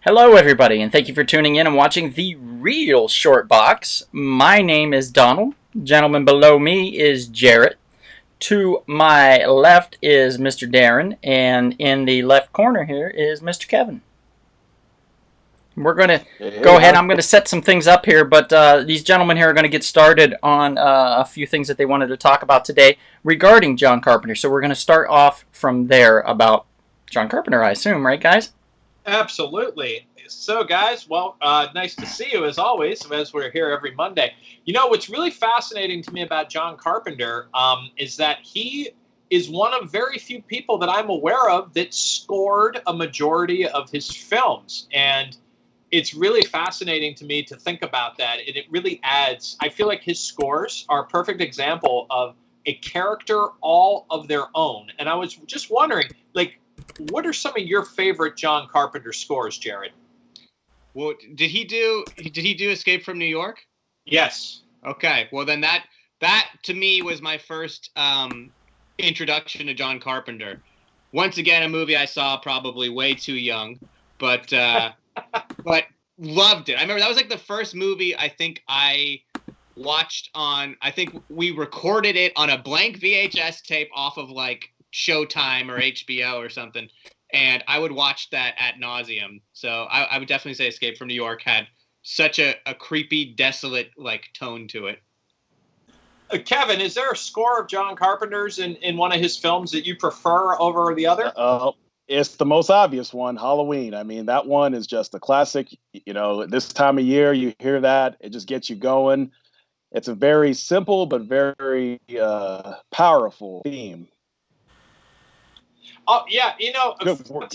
Hello, everybody, and thank you for tuning in and watching the Real Short Box. My name is Donald. Gentleman below me is Jarrett. To my left is Mr. Darren, and in the left corner here is Mr. Kevin. We're going to Hey, go ahead. hi. I'm going to set some things up here, but these gentlemen here are going to get started on a few things that they wanted to talk about today regarding John Carpenter. So we're going to start off from there about John Carpenter, I assume, right, guys? Absolutely. So, guys, well, nice to see you as always, as we're here every Monday. You know, what's really fascinating to me about John Carpenter is that he is one of very few people that I'm aware of that scored a majority of his films. And it's really fascinating to me to think about that. And it really adds, I feel like his scores are a perfect example of a character all of their own. And I was just wondering, like, what are some of your favorite John Carpenter scores, Jared? Well, did he do Escape from New York? Yes. Okay. Well, then that to me was my first introduction to John Carpenter. Once again, a movie I saw probably way too young, but but loved it. I remember that was like the first movie I think I watched on. I think we recorded it on a blank VHS tape off of like Showtime or HBO or something, and I would watch that ad nauseum. So I would definitely say Escape from New York had such a creepy, desolate like tone to it. Kevin, is there a score of John Carpenter's in one of his films that you prefer over the other? It's the most obvious one, Halloween. I mean, that one is just a classic. You know, this time of year, you hear that, it just gets you going. It's a very simple but very powerful theme. Oh, yeah. Good work.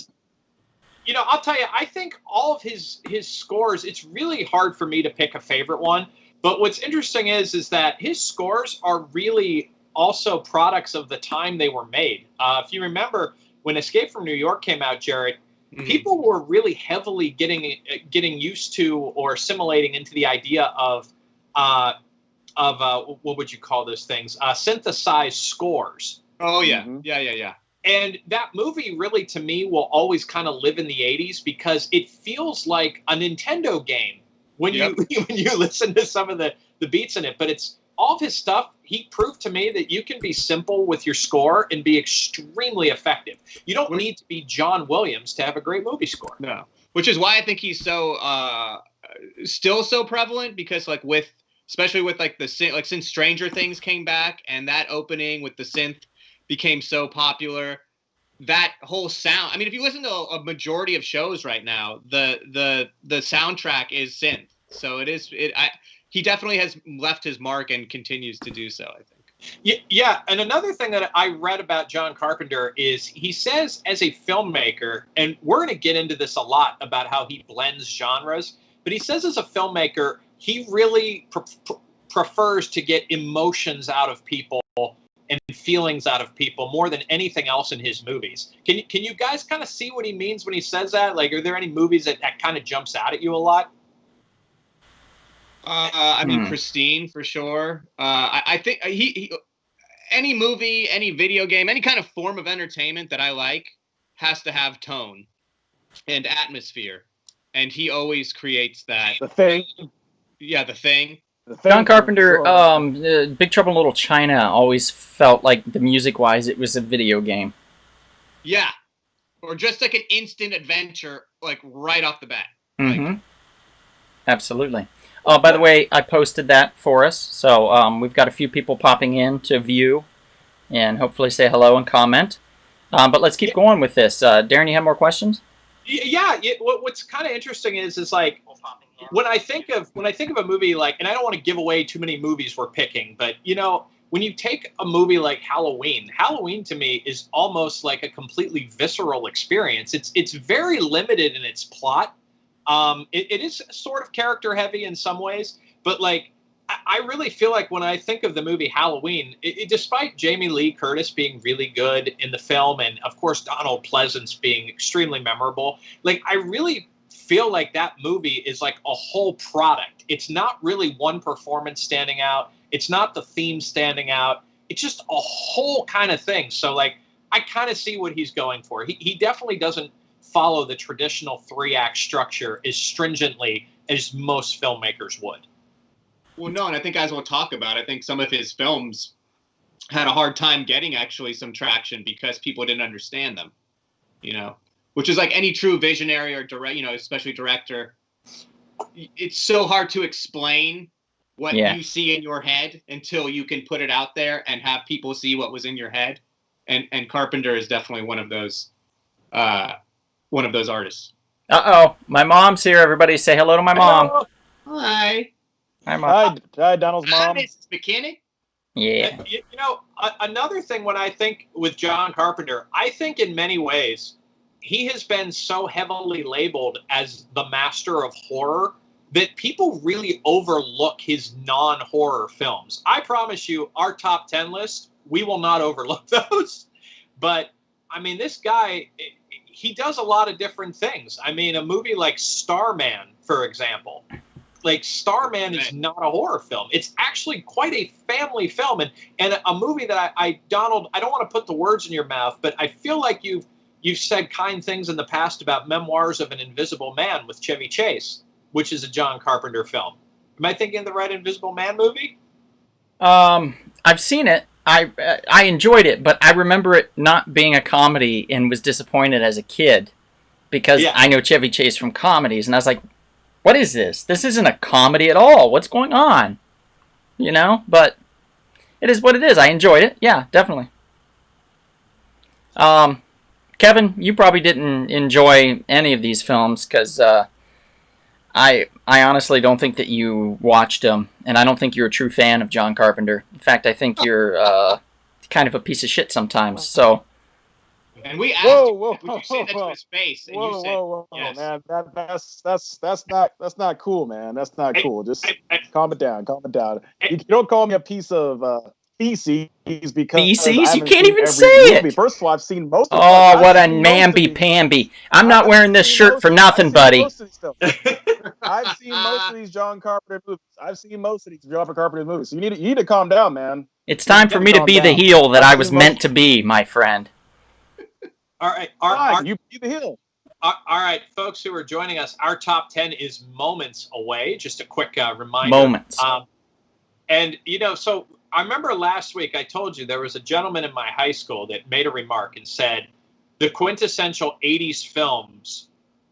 I'll tell you, I think all of his scores, it's really hard for me to pick a favorite one. But what's interesting is that his scores are really also products of the time they were made. If you remember when Escape from New York came out, Jared, people were really heavily getting used to or assimilating into the idea of what would you call those things? Synthesized scores. Oh yeah, Mhm. yeah. And that movie really, to me, will always kind of live in the 80s because it feels like a Nintendo game when Yep. you when you listen to some of the beats in it. But it's all of his stuff. He proved to me that you can be simple with your score and be extremely effective. You don't need to be John Williams to have a great movie score. No, which is why I think he's so still so prevalent because like with especially with like the synth, like since Stranger Things came back and that opening with the synth became so popular, that whole sound. I mean, if you listen to a majority of shows right now, the soundtrack is synth. So it is it. He definitely has left his mark and continues to do so, I think. Yeah, and another thing that I read about John Carpenter is he says as a filmmaker, and we're going to get into this a lot about how he blends genres, but he says as a filmmaker, he really prefers to get emotions out of people and feelings out of people more than anything else in his movies. Can you guys kind of see what he means when he says that? Like, are there any movies that kind of jumps out at you a lot? I mean, Christine for sure. I think he any movie, any video game, any kind of form of entertainment that I like has to have tone and atmosphere, and he always creates that. The thing. Yeah, The Thing. John Carpenter, Sure. Big Trouble in Little China always felt like the music-wise it was a video game. Yeah, or just like an instant adventure, like right off the bat. Mm-hmm. Absolutely. By the way, I posted that for us, so we've got a few people popping in to view and hopefully say hello and comment. But let's keep going with this. Darren, you have more questions? Yeah. What's kind of interesting is like when I think of a movie like, and I don't want to give away too many movies we're picking, but when you take a movie like Halloween to me is almost like a completely visceral experience. It's very limited in its plot. It is sort of character heavy in some ways, but like I really feel like when I think of the movie Halloween, despite Jamie Lee Curtis being really good in the film, and of course Donald Pleasance being extremely memorable, like I really feel like that movie is like a whole product. It's not really one performance standing out. It's not the theme standing out. It's just a whole kind of thing. So like I kind of see what he's going for. He definitely doesn't follow the traditional 3-act structure as stringently as most filmmakers would. Well, no, and I think as we'll talk about, I think some of his films had a hard time getting actually some traction because people didn't understand them, which is like any true visionary or especially director. It's so hard to explain what you see in your head until you can put it out there and have people see what was in your head. And Carpenter is definitely one of those artists. Uh-oh, my mom's here. Everybody say hello to my mom. Hello. Hi. Hi, Mom. Hi, Donald's mom. Hi, Mrs. McKinney. Yeah. Another thing when I think with John Carpenter, I think in many ways he has been so heavily labeled as the master of horror that people really overlook his non-horror films. I promise you, our top 10 list, we will not overlook those. But, I mean, this guy, he does a lot of different things. I mean, a movie like Starman, for example. Like, Starman is not a horror film. It's actually quite a family film. And a movie that Donald, I don't want to put the words in your mouth, but I feel like you've said kind things in the past about Memoirs of an Invisible Man with Chevy Chase, which is a John Carpenter film. Am I thinking of the right Invisible Man movie? I've seen it. I enjoyed it, but I remember it not being a comedy and was disappointed as a kid because I know Chevy Chase from comedies, and I was like, what is this? This isn't a comedy at all. What's going on? But it is what it is. I enjoyed it. Yeah, definitely. Kevin, you probably didn't enjoy any of these films because I honestly don't think that you watched them, and I don't think you're a true fan of John Carpenter. In fact, I think you're kind of a piece of shit sometimes. So. And we asked you, would you say that to his face? And you said, yes. Man, that's not cool, man. That's not cool. Just calm it down. You don't call me a piece of feces because feces. You can't even say it. First of all, I've seen most. Oh, what a namby-pamby! I'm not wearing this shirt for nothing, buddy. I've seen most of these John Carpenter movies. So you need to calm down, man. It's time for me to be the heel that I was meant to be, my friend. All right, you be the heel. All right, folks who are joining us, our top 10 is moments away. Just a quick reminder. Moments. And, so I remember last week I told you there was a gentleman in my high school that made a remark and said the quintessential 80s films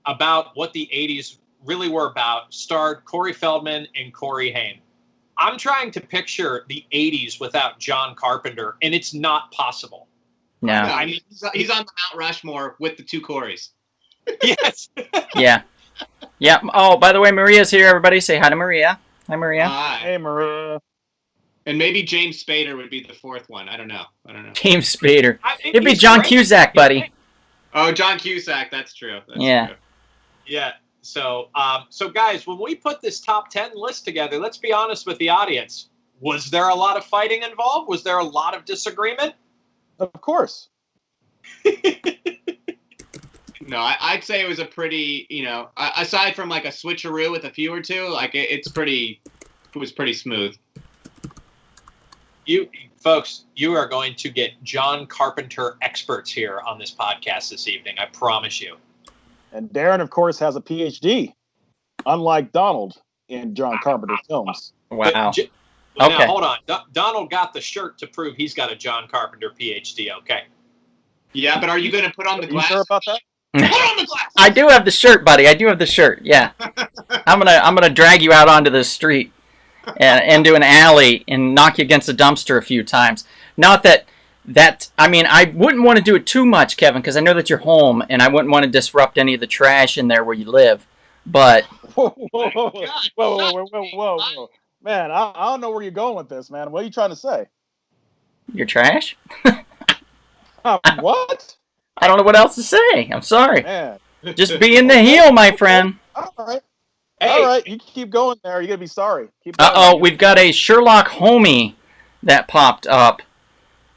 about what the 80s really were about starred Corey Feldman and Corey Haim. I'm trying to picture the 80s without John Carpenter, and it's not possible. No. I mean, he's on the Mount Rushmore with the two Coreys. Yes. Yeah. Yeah. Oh, by the way, Maria's here. Everybody say hi to Maria. Hi, Maria. Hi. Hey, Maria. And maybe James Spader would be the fourth one. I don't know. James Spader. It'd be John Cusack, buddy. Oh, John Cusack. That's true. That's true. Yeah. So guys, when we put this top 10 list together, let's be honest with the audience. Was there a lot of fighting involved? Was there a lot of disagreement? Of course. No, I'd say it was a pretty, aside from like a switcheroo with a few or two, like it was pretty smooth. You folks, you are going to get John Carpenter experts here on this podcast this evening. I promise you. And Darren, of course, has a PhD, unlike Donald in John Carpenter films. Wow. Okay. Now, hold on. Donald got the shirt to prove he's got a John Carpenter PhD, okay? Yeah, but are you going to put on the glasses? You sure about that? Put on the glasses! I do have the shirt, buddy. I do have the shirt, yeah. I'm gonna drag you out onto the street and into an alley and knock you against a dumpster a few times. Not that I mean, I wouldn't want to do it too much, Kevin, because I know that you're home, and I wouldn't want to disrupt any of the trash in there where you live. But whoa. Man, I don't know where you're going with this, man. What are you trying to say? You're trash? What? I don't know what else to say. I'm sorry. Man. Just being the heel, my friend. All right. Hey. All right. You keep going there. You're going to be sorry. Uh-oh, we've got a Sherlock homie that popped up.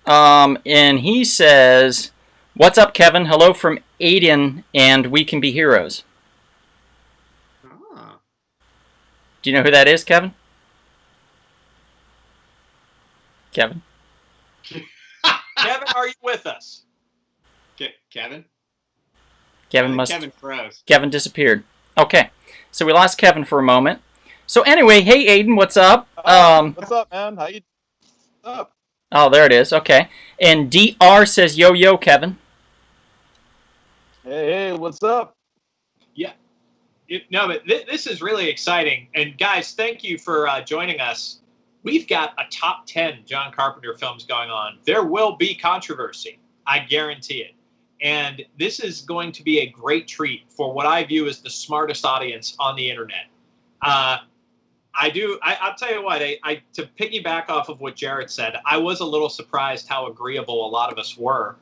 And he says, "What's up, Kevin? Hello from Aiden, and we can be heroes." Oh. Do you know who that is, Kevin? Kevin? Kevin, are you with us? Kevin? Kevin froze. Kevin disappeared. Okay, so we lost Kevin for a moment. So anyway, hey Aiden, what's up? What's up, man? How you? What's up? Oh, there it is. Okay, and DR says yo yo Kevin. Hey, what's up? Yeah. No, but this is really exciting. And guys, thank you for joining us. We've got a top 10 John Carpenter films going on. There will be controversy. I guarantee it. And this is going to be a great treat for what I view as the smartest audience on the internet. I'll tell you what, to piggyback off of what Jarrett said, I was a little surprised how agreeable a lot of us were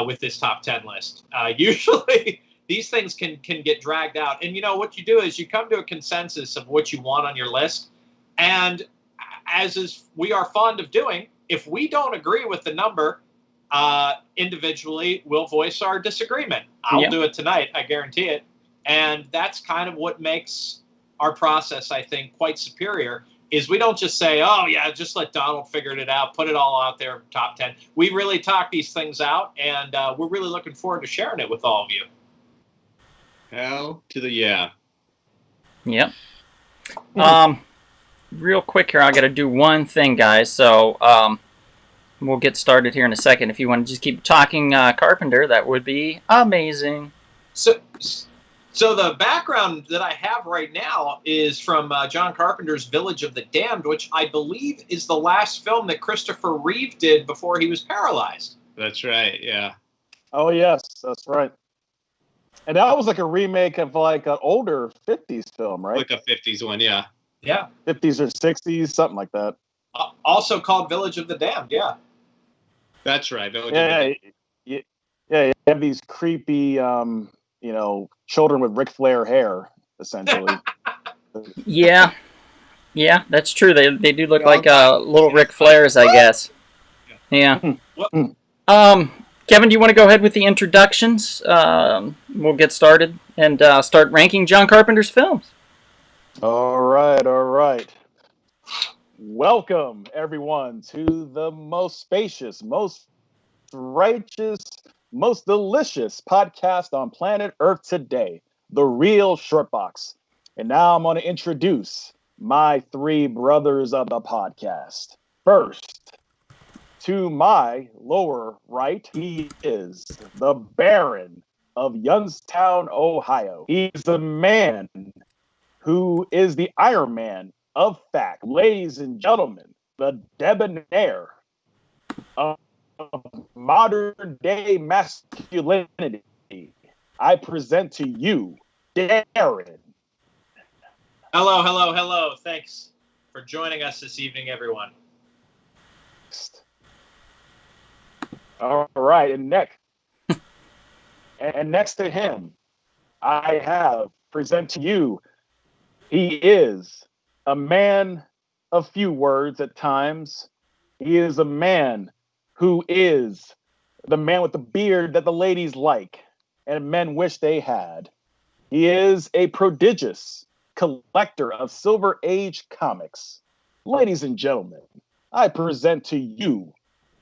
with this top 10 list. Usually these things can get dragged out. And, what you do is you come to a consensus of what you want on your list. And as is we are fond of doing, if we don't agree with the number individually, we'll voice our disagreement. I'll do it tonight. I guarantee it. And that's kind of what makes our process, I think, quite superior, is we don't just say, oh, yeah, just let Donald figure it out, put it all out there, top 10. We really talk these things out, and we're really looking forward to sharing it with all of you. Hell to the yeah. Yep. Real quick here, I got to do one thing, guys. So we'll get started here in a second. If you want to just keep talking Carpenter, that would be amazing. So the background that I have right now is from John Carpenter's Village of the Damned, which I believe is the last film that Christopher Reeve did before he was paralyzed. That's right, yeah. Oh, yes, that's right. And that was like a remake of like an older 50s film, right? Like a 50s one, yeah. Yeah. 50s or 60s, something like that. Also called Village of the Damned, yeah. That's right. Yeah, you have these creepy, children with Ric Flair hair, essentially. Yeah, that's true. They do look like little Ric Flairs, I guess. Yeah. Kevin, do you want to go ahead with the introductions? We'll get started and start ranking John Carpenter's films. All right. Welcome, everyone, to the most spacious, most righteous, most delicious podcast on planet Earth today, The Real Short Box. And now I'm going to introduce my three brothers of the podcast. First, to my lower right, he is the Baron of Youngstown, Ohio. He's the man who is the Iron Man of fact. Ladies and gentlemen, the debonair of modern day masculinity. I present to you, Darren. Hello. Thanks for joining us this evening, everyone. All right, and next to him, I have present to you. He is a man of few words at times. He is a man who is the man with the beard that the ladies like and men wish they had. He is a prodigious collector of Silver Age comics. Ladies and gentlemen, I present to you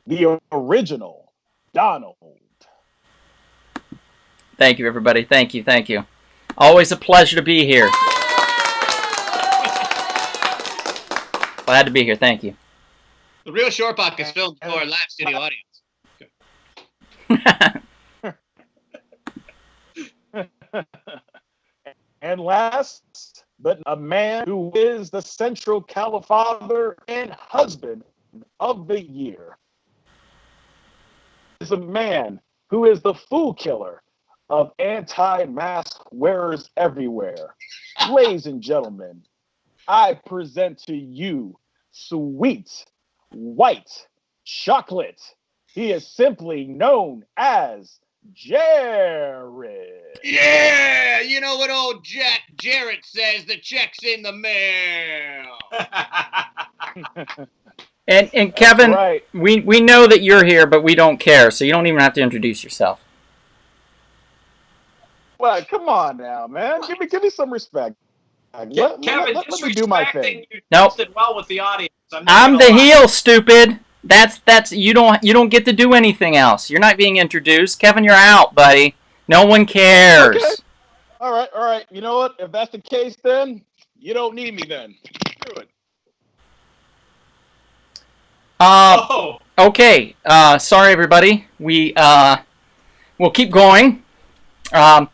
the original Donald. Thank you, everybody. Thank you. Always a pleasure to be here. Glad to be here. Thank you. The Real Short Box is filmed for a live studio audience. And last, but a man who is the Central Califather and husband of the year. Is a man who is the fool killer of anti-mask wearers everywhere. Ladies and gentlemen, I present to you sweet white chocolate. He is simply known as Jared. Yeah, you know what old Jarrett says, the check's in the mail. And Kevin, right. we know that you're here, but we don't care, so you don't even have to introduce yourself. Well, come on now, man. Give me some respect. Let me do my thing. Nope. Well with the audience. I'm the heel, stupid. That's you don't get to do anything else. You're not being introduced. Kevin, you're out, buddy. No one cares. Okay. All right. You know what? If that's the case, then you don't need me. Then do it. Okay. Sorry, everybody. We'll keep going. Let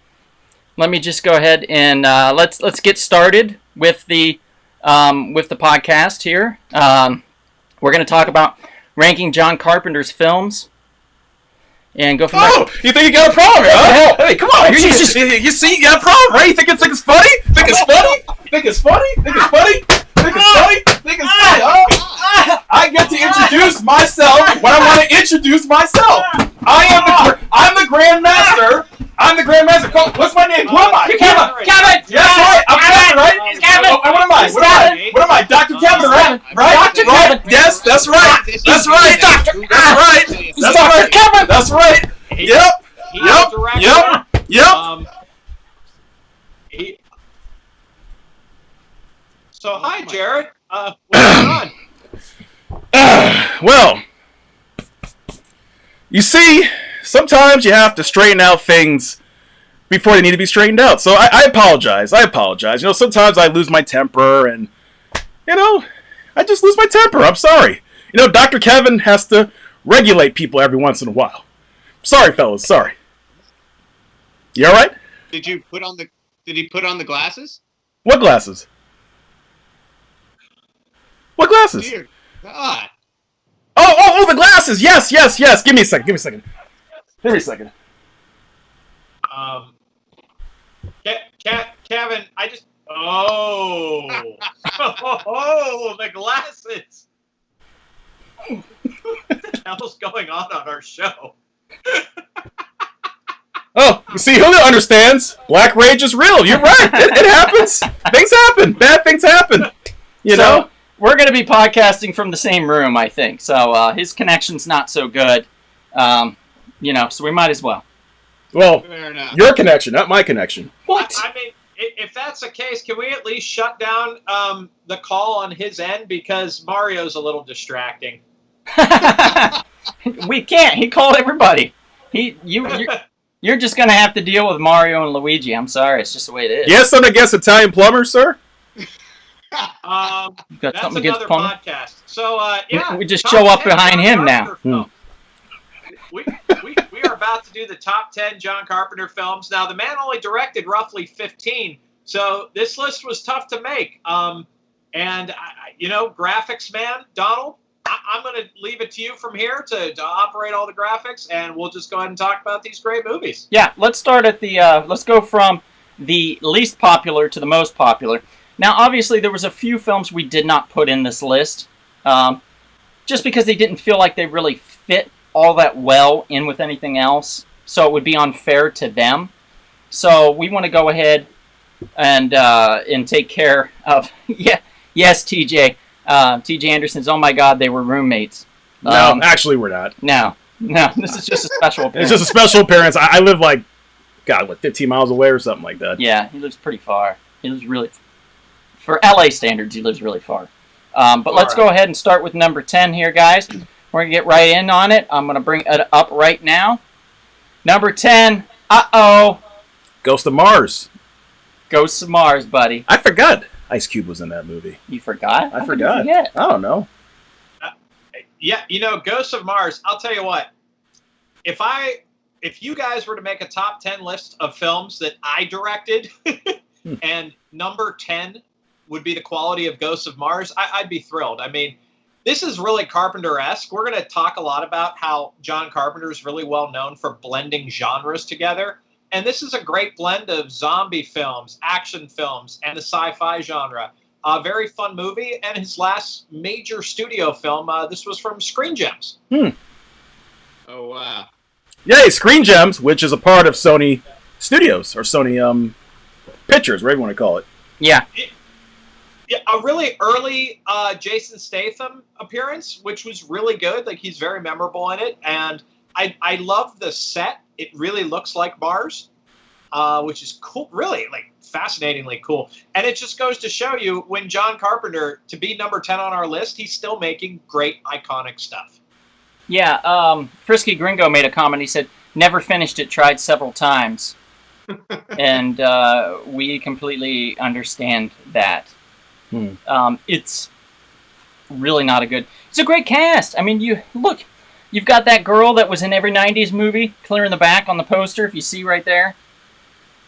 me just go ahead and let's get started with the podcast here. We're going to talk about ranking John Carpenter's films and go from there. Oh, you think you got a problem, huh? Hey, come on. You see, you got a problem, right? You think it's funny? Think it's funny? Think it's funny? Think it's funny? Think it's funny? Think it's funny, huh? I get to introduce myself when I want to introduce myself. I'm the Grandmaster. I'm the Grandmaster. What's my name? Who am I? Kevin! Yes, right. I'm Kevin, right? It's Kevin! Oh, what am I? What am I? Dr. Kevin, right? Right? Dr. Kevin! Yes, that's right. That's right. That's right. That's right. Kevin. That's right. Yep. So hi, Jared. What's going on? Well, you see, sometimes you have to straighten out things before they need to be straightened out. So I apologize. You know, sometimes I lose my temper and, I just lose my temper. I'm sorry. You know, Dr. Kevin has to regulate people every once in a while. Sorry, fellas. Sorry. You all right? Did he put on the glasses? What glasses? What glasses? Dear God. Oh, the glasses. Yes. Give me a second. Kevin, I just. Oh, the glasses. What the hell's going on our show? Oh, you see, Julio understands. Black rage is real. You're right. It happens. Things happen. Bad things happen. You know? We're going to be podcasting from the same room, I think. So his connection's not so good. So we might as well. Well, your connection, not my connection. What? I mean, if that's the case, can we at least shut down the call on his end? Because Mario's a little distracting. We can't. He called everybody. You're just going to have to deal with Mario and Luigi. I'm sorry. It's just the way it is. Yes, and I guess Italian plumber, sir? That's another podcast. So, we just show up behind him now. We are about to do the top 10 John Carpenter films. Now, the man only directed roughly 15, so this list was tough to make. Graphics man, Donald, I'm going to leave it to you from here to operate all the graphics, and we'll just go ahead and talk about these great movies. Yeah, let's start at let's go from the least popular to the most popular. Now, obviously, there was a few films we did not put in this list, just because they didn't feel like they really fit all that well in with anything else, so it would be unfair to them. So we want to go ahead and take care of, yes, TJ. TJ Anderson's, oh my God, they were roommates. No, actually we're not. No, this is just a special appearance. It's just a special appearance. I live 15 miles away or something like that. Yeah, he lives pretty far. He lives really... For LA standards, he lives really far. But let's go ahead and start with number 10 here, guys. We're going to get right in on it. I'm going to bring it up right now. Number 10, Ghost of Mars. Ghost of Mars, buddy. I forgot Ice Cube was in that movie. You forgot? I forgot. I don't know. Ghost of Mars, I'll tell you what. If you guys were to make a top 10 list of films that I directed, and number 10 would be the quality of Ghosts of Mars, I'd be thrilled. I mean, this is really Carpenter-esque. We're going to talk a lot about how John Carpenter is really well known for blending genres together. And this is a great blend of zombie films, action films, and the sci-fi genre. A very fun movie, and his last major studio film, this was from Screen Gems. Oh, wow. Yay, Screen Gems, which is a part of Sony Studios, or Sony Pictures, whatever you want to call it. Yeah. A really early Jason Statham appearance, which was really good. Like, he's very memorable in it. And I love the set. It really looks like Mars, which is cool, really, fascinatingly cool. And it just goes to show you, when John Carpenter, to be number 10 on our list, he's still making great, iconic stuff. Yeah, Frisky Gringo made a comment. He said, Never finished it. Tried several times, and we completely understand that. It's really not a good. It's a great cast. I mean, you've got that girl that was in every '90s movie, clear in the back on the poster. If you see right there,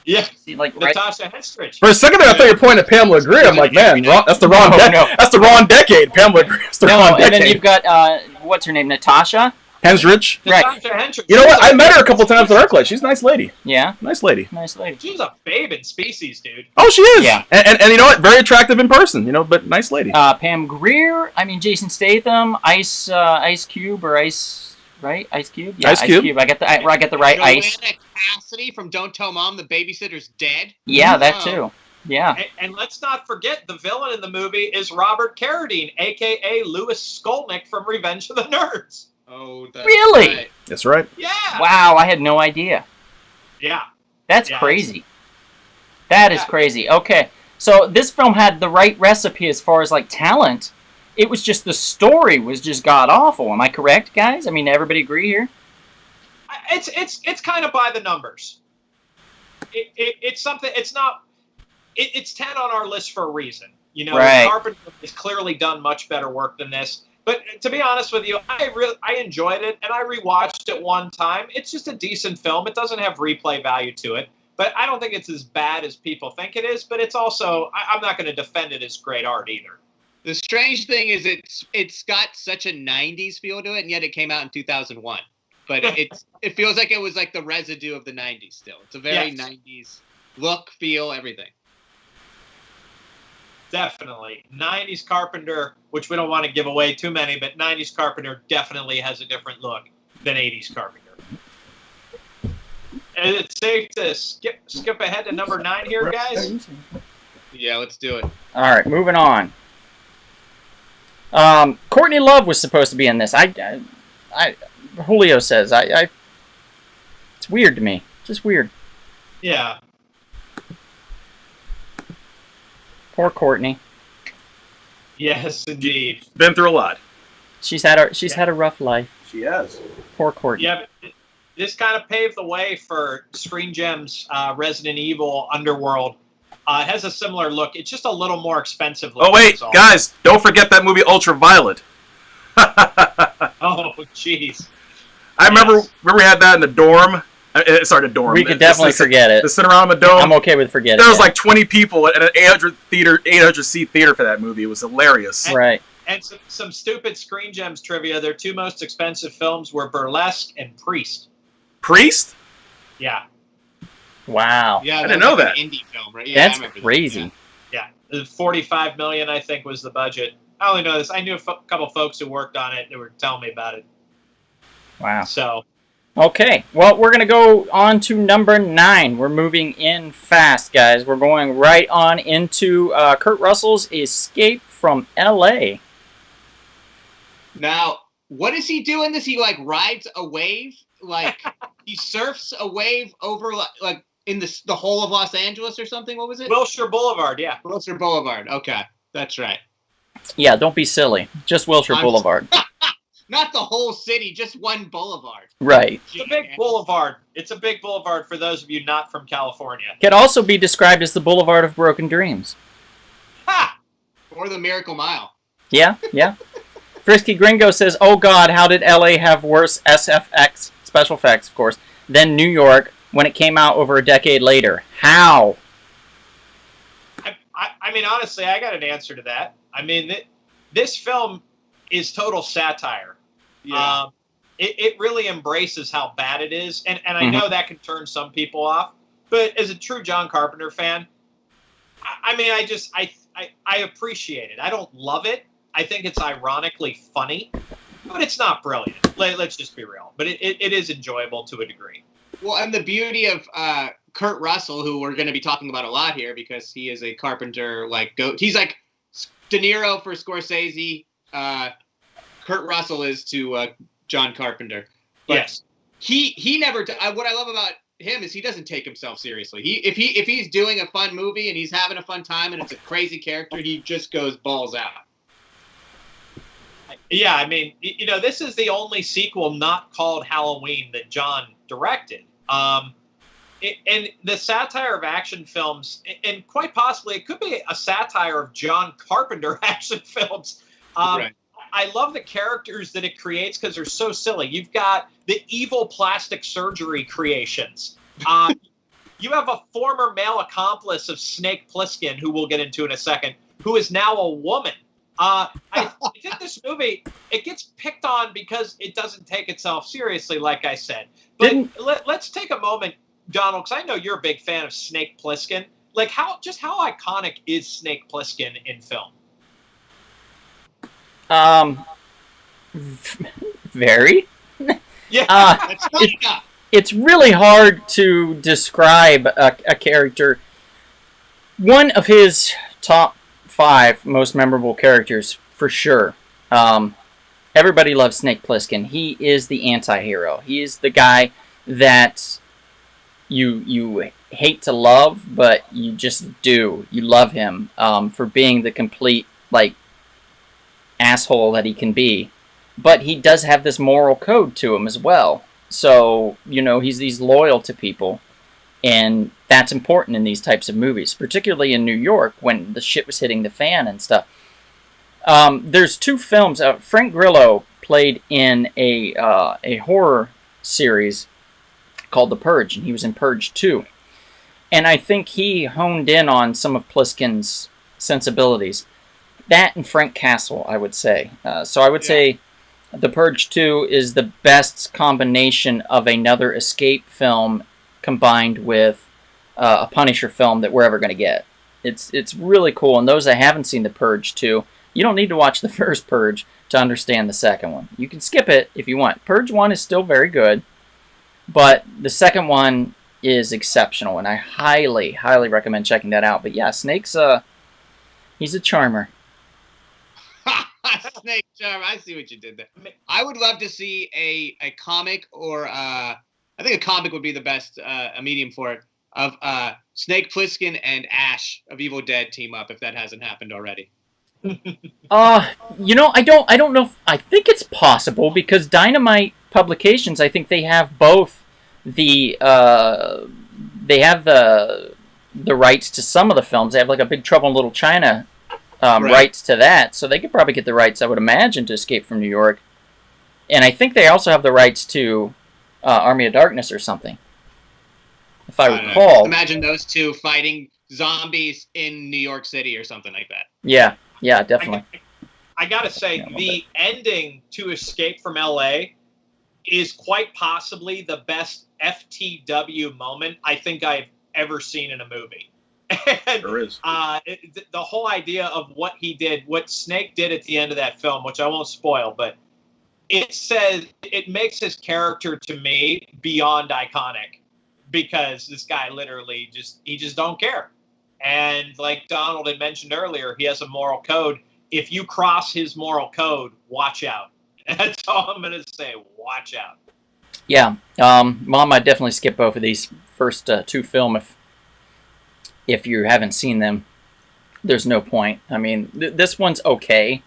Yeah, see, like right. Natasha Henstridge. For a second there, I thought you were pointing at Pamela Grier. I'm like, man, that's the wrong. That's the wrong decade. Pamela Grier. That's the wrong decade. And then you've got what's her name, Natasha Henstridge. Right. Natasha Henstridge. You know what? I met her a couple times at ArcLight. She's a nice lady. Yeah, Nice lady. nice lady. She's a babe in Species, dude. Oh, she is. Yeah. And you know what? Very attractive in person. You know, but nice lady. Pam Grier. I mean, Jason Statham. Ice Cube or Ice. Right? Ice Cube. Yeah, Ice Cube. I got the right Ice. Joanna Cassidy from Don't Tell Mom the Babysitter's Dead. Yeah, that too. Yeah. And let's not forget the villain in the movie is Robert Carradine, a.k.a. Louis Skolnick from Revenge of the Nerds. Oh, that's Really? right. That's right. Yeah. Wow, I had no idea. Yeah. That's Yeah, crazy. That is crazy. Okay, so this film had the right recipe as far as like talent. It was just the story was just god awful. Am I correct, guys? I mean, everybody agree here? It's kind of by the numbers. It's something. It's not. It's 10 on our list for a reason. You know, Right. Carpenter has clearly done much better work than this. But to be honest with you, I enjoyed it, and I rewatched it one time. It's just a decent film. It doesn't have replay value to it, but I don't think it's as bad as people think it is. But it's also, I'm not going to defend it as great art either. The strange thing is it's got such a 90s feel to it, and yet it came out in 2001. But it feels like it was like the residue of the 90s still. It's a very 90s look, feel, everything. Definitely. 90s Carpenter, which we don't want to give away too many, but 90s Carpenter definitely has a different look than 80s Carpenter. And it's safe to skip ahead to number 9 here, guys? Yeah, let's do it. All right, moving on. Courtney Love was supposed to be in this. Julio says it's weird to me. Just weird. Yeah. Poor Courtney. Yes, indeed. Been through a lot. She's had a rough life. She has. Poor Courtney. Yeah, but this kind of paved the way for Screen Gems' Resident Evil Underworld. It has a similar look. It's just a little more expensive. Oh wait, guys! Don't forget that movie Ultraviolet. Oh, jeez. I remember we had that in the dorm. Sorry, the dorm. We could definitely forget it. The Cinerama Dome. I'm okay with forgetting it. There was like 20 people at an 800-seat theater for that movie. It was hilarious. Right. And some stupid Screen Gems trivia. Their 2 most expensive films were Burlesque and Priest. Priest? Yeah. Wow. Yeah, I didn't know that. An indie film, right? Yeah, That's crazy. Yeah. $45 million, I think, was the budget. I only know this. I knew a couple folks who worked on it. They were telling me about it. Wow. So. Okay. Well, we're going to go on to number 9. We're moving in fast, guys. We're going right on into Kurt Russell's Escape from L.A. Now, what does he do in this? He, like, rides a wave? Like, he surfs a wave over, like in the whole of Los Angeles or something? What was it? Wilshire Boulevard, yeah. Wilshire Boulevard. Okay. That's right. Yeah, don't be silly. Just Wilshire Boulevard. Not the whole city, just one boulevard. Right. It's a big boulevard. It's a big boulevard for those of you not from California. Could also be described as the Boulevard of Broken Dreams. Ha! Or the Miracle Mile. Yeah, yeah. Frisky Gringo says, oh God, how did LA have worse SFX, special effects, of course, than New York when it came out over a decade later? How? I mean, honestly, I got an answer to that. I mean, this film is total satire. Yeah. It really embraces how bad it is, and I know that can turn some people off. But as a true John Carpenter fan, I mean, I appreciate it. I don't love it. I think it's ironically funny, but it's not brilliant. Let's just be real. But it is enjoyable to a degree. Well, and the beauty of Kurt Russell, who we're going to be talking about a lot here because he is a Carpenter goat. He's like De Niro for Scorsese. Kurt Russell is to John Carpenter. But yes. He never. What I love about him is he doesn't take himself seriously. If he's doing a fun movie and he's having a fun time and it's a crazy character, he just goes balls out. Yeah, I mean, this is the only sequel not called Halloween that John directed. And the satire of action films, and quite possibly it could be a satire of John Carpenter action films. Right. I love the characters that it creates because they're so silly. You've got the evil plastic surgery creations. You have a former male accomplice of Snake Plissken, who we'll get into in a second, who is now a woman. I think this movie, it gets picked on because it doesn't take itself seriously, like I said. But let's take a moment, Donald, because I know you're a big fan of Snake Plissken. Like, how iconic is Snake Plissken in film? Very. Yeah. It's really hard to describe a character. One of his top 5 most memorable characters, for sure. Everybody loves Snake Plissken. He is the anti-hero. He is the guy that you hate to love, but you just do. You love him for being the complete, like, asshole that he can be. But he does have this moral code to him as well. So, he's loyal to people. And that's important in these types of movies, particularly in New York when the shit was hitting the fan and stuff. There's 2 films. Frank Grillo played in a horror series called The Purge, and he was in Purge 2. And I think he honed in on some of Plisken's sensibilities. That and Frank Castle, I would say. So I would say The Purge 2 is the best combination of another escape film combined with a Punisher film that we're ever going to get. It's really cool. And those that haven't seen The Purge 2, you don't need to watch the first Purge to understand the second one. You can skip it if you want. Purge 1 is still very good, but the second one is exceptional, and I highly, highly recommend checking that out. But yeah, Snake's he's a charmer. Snake charm. I see what you did there. I would love to see a comic, or I think a comic would be the best a medium for it, of Snake Plissken and Ash of Evil Dead team up, if that hasn't happened already. I don't know. I think it's possible because Dynamite Publications, I think they have both the rights to some of the films. They have like a Big Trouble in Little China rights to that, so they could probably get the rights, I would imagine, to Escape from New York. And I think they also have the rights to Army of Darkness or something, if I recall. Imagine those two fighting zombies in New York City or something like that. Yeah, definitely. I gotta say, the ending to Escape from L.A. is quite possibly the best FTW moment I think I've ever seen in a movie. And, there is. The whole idea of what he did, what Snake did at the end of that film, which I won't spoil, but it makes his character, to me, beyond iconic, because this guy literally just don't care. And like Donald had mentioned earlier, he has a moral code. If you cross his moral code, watch out. That's all I'm going to say. Watch out. Yeah. Mom, I'd definitely skip both of these first 2 films if you haven't seen them. There's no point. I mean, this one's okay.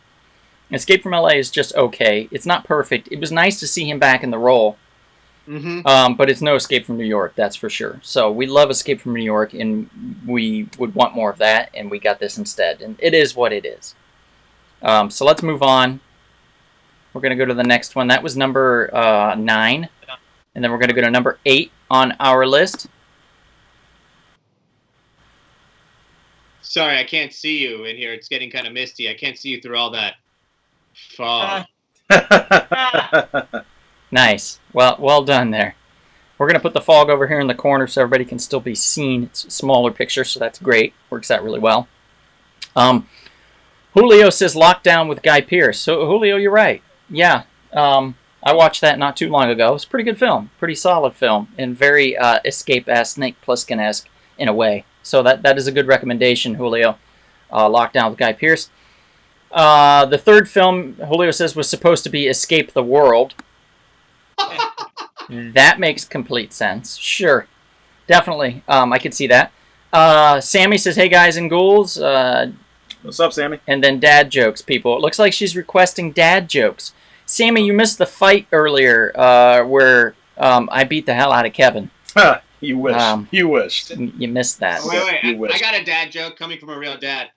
Escape from LA is just okay. It's not perfect. It was nice to see him back in the role. Mm-hmm. But it's no Escape from New York, that's for sure. So we love Escape from New York, and we would want more of that, and we got this instead. And it is what it is. So let's move on. We're going to go to the next one. That was number 9. And then we're going to go to number 8 on our list. Sorry, I can't see you in here. It's getting kind of misty. I can't see you through all that fog. Nice. Well done there. We're going to put the fog over here in the corner so everybody can still be seen. It's a smaller picture, so that's great. Works out really well. Julio says Lockdown with Guy Pearce. So, Julio, you're right. Yeah. I watched that not too long ago. It's a pretty good film. Pretty solid film. And very Escape-esque, Snake Plissken-esque in a way. So that is a good recommendation, Julio. Lockdown with Guy Pearce. The third film, Julio says, was supposed to be Escape the World. That makes complete sense. Sure. Definitely. I could see that. Sammy says, hey guys and ghouls. What's up, Sammy? And then dad jokes, people. It looks like she's requesting dad jokes. Sammy, you missed the fight earlier where I beat the hell out of Kevin. You wish. You wished. You missed that. Wait. I got a dad joke coming from a real dad.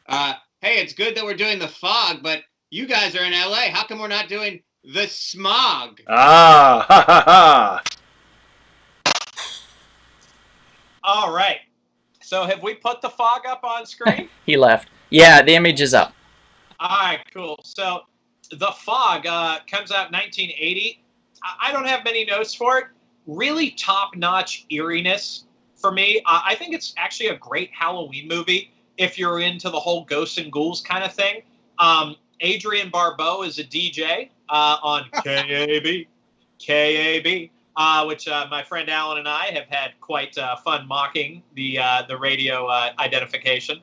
Hey, it's good that we're doing the fog, but you guys are in LA. How come we're not doing the smog? Ah, ha, ha, ha. All right. So have we put the fog up on screen? He left. Yeah, the image is up. All right, cool. So the fog comes out in 1980. I don't have many notes for it. Really top-notch eeriness for me. I think it's actually a great Halloween movie if you're into the whole ghosts and ghouls kind of thing. Adrian Barbeau is a DJ on KAB, which my friend Alan and I have had quite fun mocking the radio identification.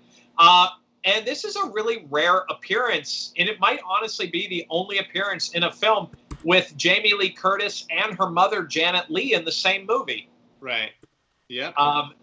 And this is a really rare appearance, and it might honestly be the only appearance in a film with Jamie Lee Curtis and her mother Janet Leigh in the same movie. Right. Yeah.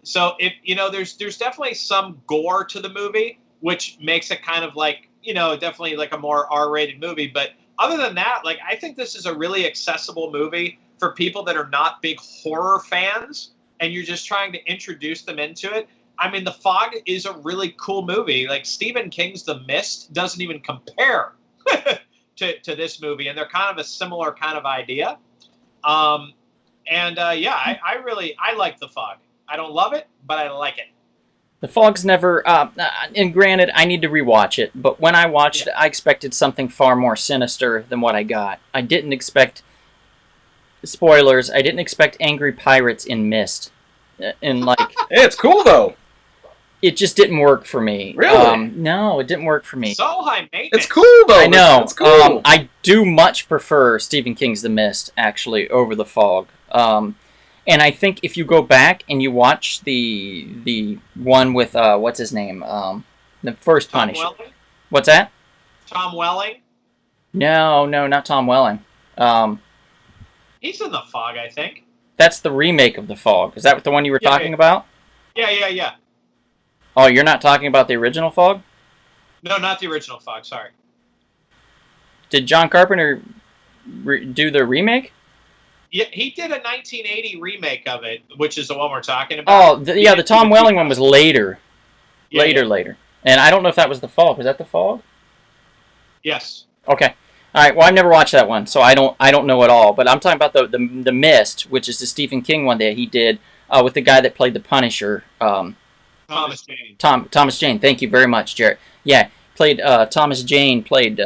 So there's definitely some gore to the movie, which makes it kind of like, definitely like a more R-rated movie. But other than that, like, I think this is a really accessible movie for people that are not big horror fans, and you're just trying to introduce them into it. I mean, The Fog is a really cool movie. Like, Stephen King's The Mist doesn't even compare to this movie, and they're kind of a similar kind of idea. I like The Fog. I don't love it, but I like it. The Fog's never, and granted, I need to rewatch it, but when I watched it, I expected something far more sinister than what I got. I didn't expect, spoilers, I didn't expect angry pirates in Mist. And like, Hey, it's cool though. it just didn't work for me. Really? No, it didn't work for me. So high maintenance. It's cool though. I know. It's cool. I do much prefer Stephen King's The Mist, actually, over The Fog. And I think if you go back and you watch the one with, what's his name? The first Tom Punisher. Welling? What's that? Tom Welling? No, not Tom Welling. He's in The Fog, I think. That's the remake of The Fog. Is that the one you were talking about? Yeah. Oh, you're not talking about the original Fog? No, not the original Fog, sorry. Did John Carpenter do the remake? Yeah, he did a 1980 remake of it, which is the one we're talking about. Oh, the Tom Welling one was later. Yeah, Later. And I don't know if that was The Fog. Was that The Fog? Yes. Okay. All right. Well, I've never watched that one, so I don't know at all. But I'm talking about the Mist, which is the Stephen King one that he did with the guy that played the Punisher. Thomas Jane. Thomas Jane. Thank you very much, Jarrett. Yeah, played Thomas Jane played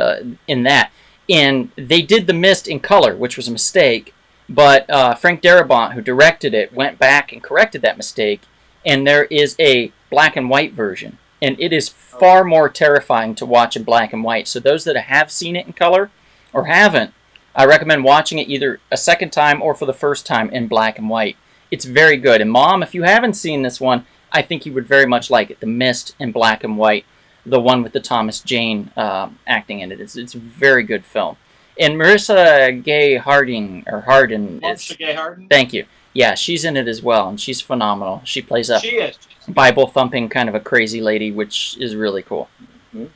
in that, and they did the Mist in color, which was a mistake. But Frank Darabont, who directed it, went back and corrected that mistake, and there is a black and white version, and it is far more terrifying to watch in black and white. So those that have seen it in color or haven't, I recommend watching it either a second time or for the first time in black and white. It's very good. And Mom, if you haven't seen this one, I think you would very much like it. The Mist in black and white, the one with the Thomas Jane acting in it. It's a very good film. And Marissa Gay Harden Marissa Gay Harden? Thank you. Yeah, she's in it as well, and she's phenomenal. She plays a She is. Bible-thumping kind of a crazy lady, which is really cool. Mm-hmm.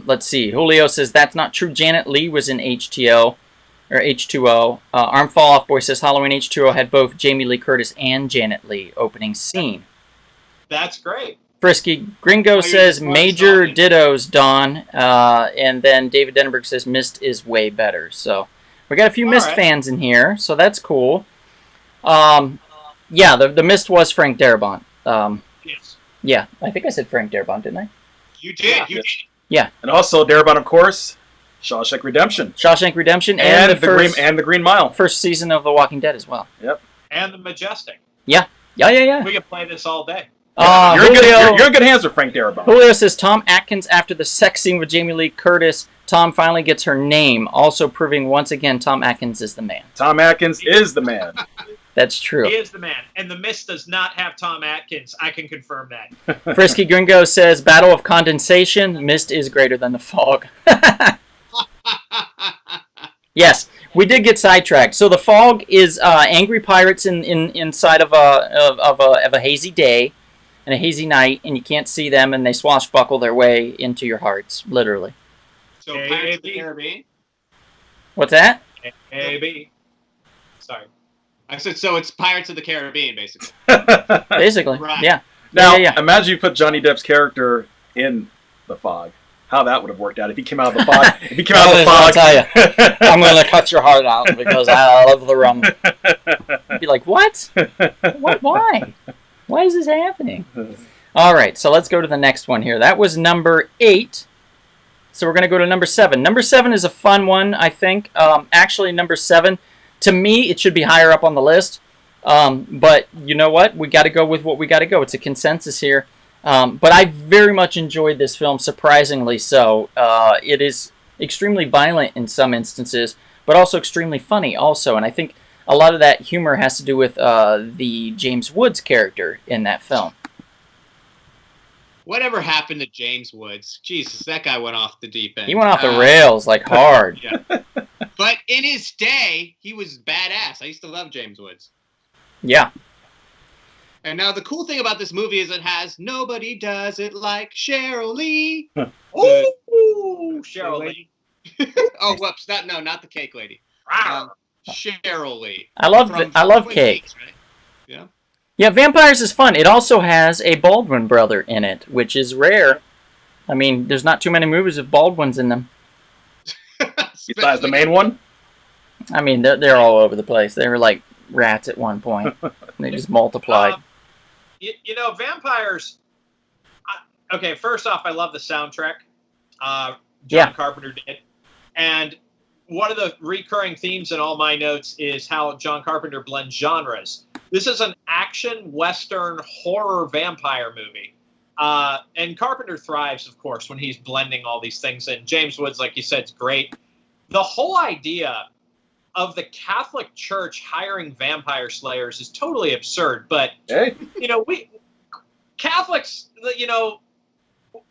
Let's see. Julio says, that's not true. Janet Leigh was in H2O. Arm Fall Off Boy says, Halloween H2O had both Jamie Lee Curtis and Janet Leigh opening scene. That's great. Frisky Gringo says, major dittos, Don. And then David Denenberg says, Mist is way better. So we got a few Mist fans in here, so that's cool. Yeah, the Mist was Frank Darabont. Yes. Yeah, I think I said Frank Darabont, didn't I? You did. You did. Yeah. And also Darabont, of course, Shawshank Redemption. Shawshank Redemption And the Green Mile. First season of The Walking Dead as well. Yep. And The Majestic. Yeah. We can play this all day. You're in good hands with Frank Darabont. Julio says, Tom Atkins, after the sex scene with Jamie Lee Curtis, Tom finally gets her name, also proving once again Tom Atkins is the man. Tom Atkins is the man. That's true. He is the man. And The Mist does not have Tom Atkins. I can confirm that. Frisky Gringo says, Battle of Condensation, Mist is greater than The Fog. Yes, we did get sidetracked. So The Fog is angry pirates inside of a hazy day. in a hazy night, and you can't see them, and they swashbuckle their way into your hearts, literally. So Pirates of the Caribbean. What's that? Maybe. Sorry. I said so. It's Pirates of the Caribbean, basically. Basically, Right. yeah. Now, Yeah. imagine you put Johnny Depp's character in the fog. How that would have worked out if he came out of the fog. If he came out of the I'll fog, tell you, I'm going to cut your heart out because I love the rum. I'd be like, what? What? Why? Why is this happening? All right, so let's go to the next one here. That was number 8. So we're going to go to number 7. Number 7 is a fun one, I think. Actually, number 7, to me, it should be higher up on the list. But you know what? We got to go with what we got to go. It's a consensus here. But I very much enjoyed this film, surprisingly so. It is extremely violent in some instances, but also extremely funny also. And I think a lot of that humor has to do with the James Woods character in that film. Whatever happened to James Woods? Jesus, that guy went off the deep end. He went off the rails, like, hard. Yeah. But in his day, he was badass. I used to love James Woods. Yeah. And now the cool thing about this movie is it has Nobody Does It Like Cheryl Lee. Ooh, Cheryl Lee. Oh, whoops. Not the cake lady. Cheryl Lee. I love Twin cake. Peaks, right? Yeah. Yeah, Vampires is fun. It also has a Baldwin brother in it, which is rare. I mean, there's not too many movies with Baldwins in them. besides the main one. I mean, they're all over the place. They were like rats at one point. They just multiplied. You know, Vampires. Okay, first off, I love the soundtrack. John Carpenter did, and one of the recurring themes in all my notes is how John Carpenter blends genres. This is an action, western, horror vampire movie. And Carpenter thrives, of course, when he's blending all these things in. James Woods, like you said, is great. The whole idea of the Catholic Church hiring vampire slayers is totally absurd. But, you know, we Catholics, you know,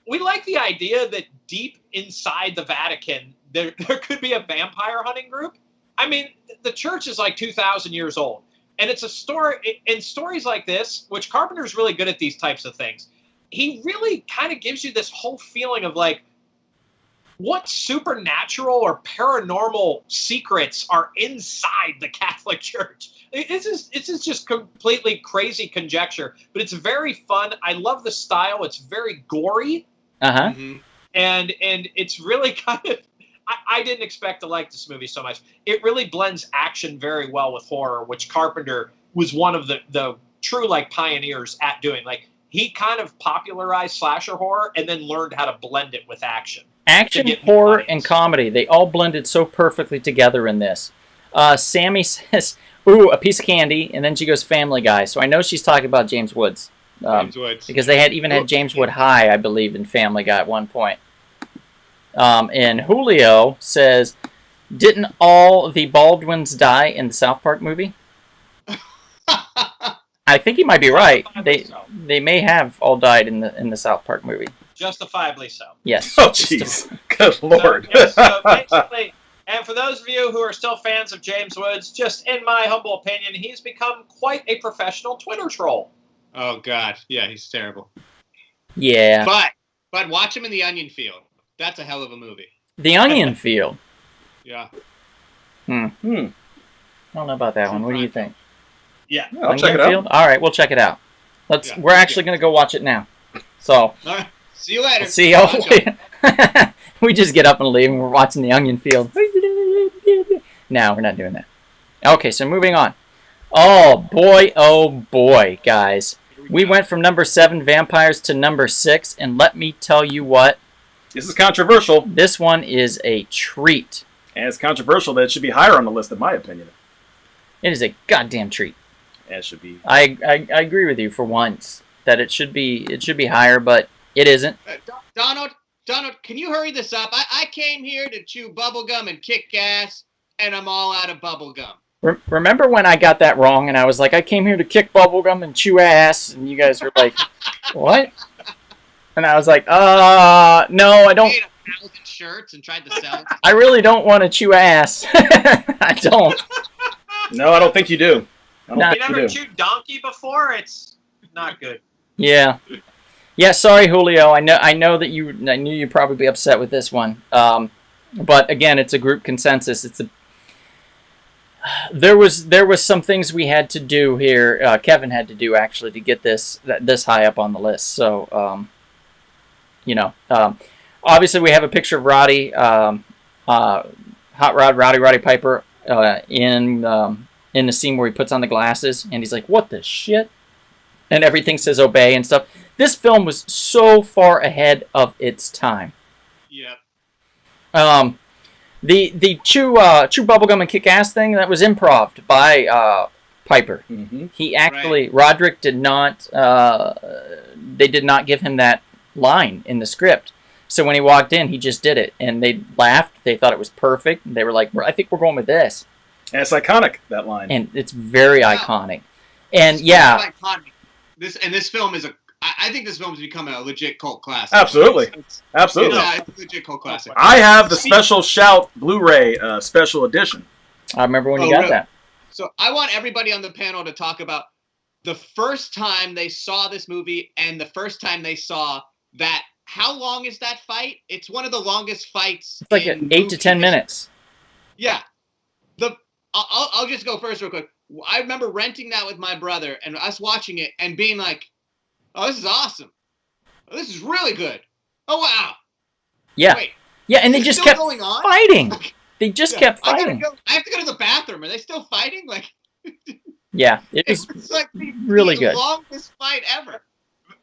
we like the idea that deep inside the Vatican, there could be a vampire hunting group. I mean, the church is like 2,000 years old. And it's a story, in stories like this, which Carpenter's really good at these types of things, he really kind of gives you this whole feeling of like, what supernatural or paranormal secrets are inside the Catholic Church? This is just completely crazy conjecture, but it's very fun. I love the style. It's very gory. Uh-huh. Mm-hmm. And it's really kind of, I didn't expect to like this movie so much. It really blends action very well with horror, which Carpenter was one of the true like pioneers at doing. Like he kind of popularized slasher horror and then learned how to blend it with action. Action, horror, and comedy, they all blended so perfectly together in this. Sammy says, ooh, a piece of candy, and then she goes Family Guy. So I know she's talking about James Woods. James Woods. Because they had James Wood High, I believe, in Family Guy at one point. And Julio says, didn't all the Baldwins die in the South Park movie? I think he might be right. They may have all died in the South Park movie. Justifiably so. Yes. Oh, jeez. Good Lord. So basically, and for those of you who are still fans of James Woods, just in my humble opinion, he's become quite a professional Twitter troll. Oh, God. Yeah, he's terrible. Yeah. But watch him in The Onion Field. That's a hell of a movie. The Onion Field. Yeah. I don't know about that one. What do you think? Yeah. I'll check it out. Field? All right, we'll check it out. We're actually going to go watch it now. So. All right. See you later. See you later. We just get up and leave, and we're watching The Onion Field. No, we're not doing that. Okay, so moving on. Oh boy, guys. We went from number 7, Vampires, to number 6, and let me tell you what. This is controversial. This one is a treat. And it's controversial that it should be higher on the list, in my opinion. It is a goddamn treat. And it should be. I agree with you for once that it should be higher, but it isn't. Donald, can you hurry this up? I came here to chew bubblegum and kick ass, and I'm all out of bubblegum. Remember when I got that wrong and I was like, I came here to kick bubblegum and chew ass, and you guys were like, what? And I was like, no, I don't. Made 1,000 shirts and tried to sell. I really don't want to chew ass. I don't. No, I don't think you do. You never chewed donkey before? It's not good. Yeah. Yeah, sorry, Julio. I know that I knew you'd probably be upset with this one. But again, it's a group consensus. There was some things we had to do here. Kevin had to do actually to get this high up on the list. So, obviously we have a picture of Roddy, Hot Rod, Roddy Piper, in the scene where he puts on the glasses and he's like, "What the shit?" And everything says obey and stuff. This film was so far ahead of its time. Yep. The chew bubblegum and kick ass thing, that was improv by Piper. Mm-hmm. He actually Roderick did not. They did not give him that line in the script. So when he walked in, he just did it, and they laughed. They thought it was perfect. They were like, "I think we're going with this." And it's iconic, that line. And it's very iconic. And It's yeah, iconic. This film is I think this film has become a legit cult classic. Absolutely. Absolutely. It's a legit cult classic. I have the Special Shout Blu-ray special edition. I remember when you got that. So I want everybody on the panel to talk about the first time they saw this movie and the first time they saw that. How long is that fight? It's one of the longest fights. It's like 8 to 10 minutes. Yeah. I'll just go first real quick. I remember renting that with my brother and us watching it and being like, "Oh, this is awesome. Oh, this is really good. Oh, wow." Yeah. Wait, yeah, and they just kept going on? fighting. They just kept I fighting. have to go to the bathroom. Are they still fighting? Like, Yeah, it was it's like the really good. longest fight ever.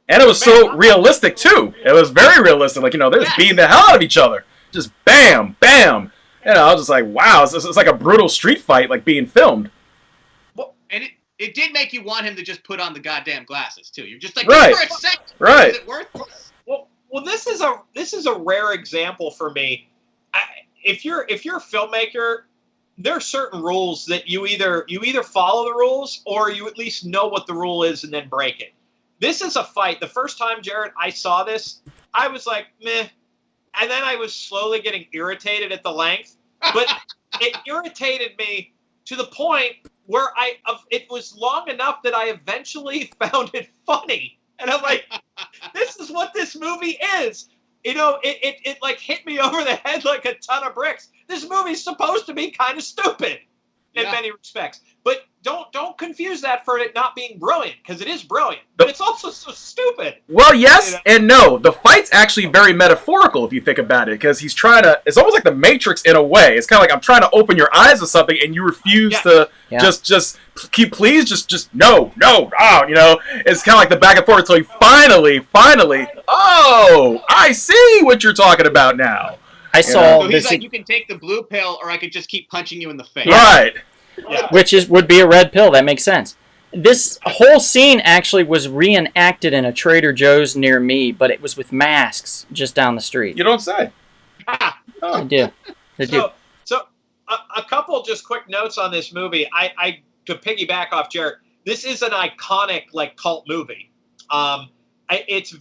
And it was so realistic, too. It was very realistic. Like, they're just beating the hell out of each other. Just bam, bam. I was just like, wow, it's like a brutal street fight, like, being filmed. Well, and it did make you want him to just put on the goddamn glasses, too. You're just like, Right. for a second, Right. is it worth this? Well, this is a rare example for me. If you're a filmmaker, there are certain rules that you either follow the rules or you at least know what the rule is and then break it. This is a fight. The first time, Jared, I saw this, I was like, meh. And then I was slowly getting irritated at the length. But it irritated me to the point where it was long enough that I eventually found it funny. And I'm like, this is what this movie is. It like hit me over the head like a ton of bricks. This movie's supposed to be kind of stupid in many respects. But don't confuse that for it not being brilliant, because it is brilliant. But it's also so stupid. Well, yes and no. The fight's actually very metaphorical if you think about it, because he's trying to. It's almost like the Matrix in a way. It's kind of like I'm trying to open your eyes to something, and you refuse to just please just no. It's kind of like the back and forth until you finally. Oh, I see what you're talking about now. I saw So this. he's like, you can take the blue pill, or I could just keep punching you in the face. Right. Yeah. Which would be a red pill. That makes sense. This whole scene actually was reenacted in a Trader Joe's near me, but it was with masks just down the street. You don't say. I do. So a couple just quick notes on this movie. I to piggyback off Jared, this is an iconic like cult movie. There's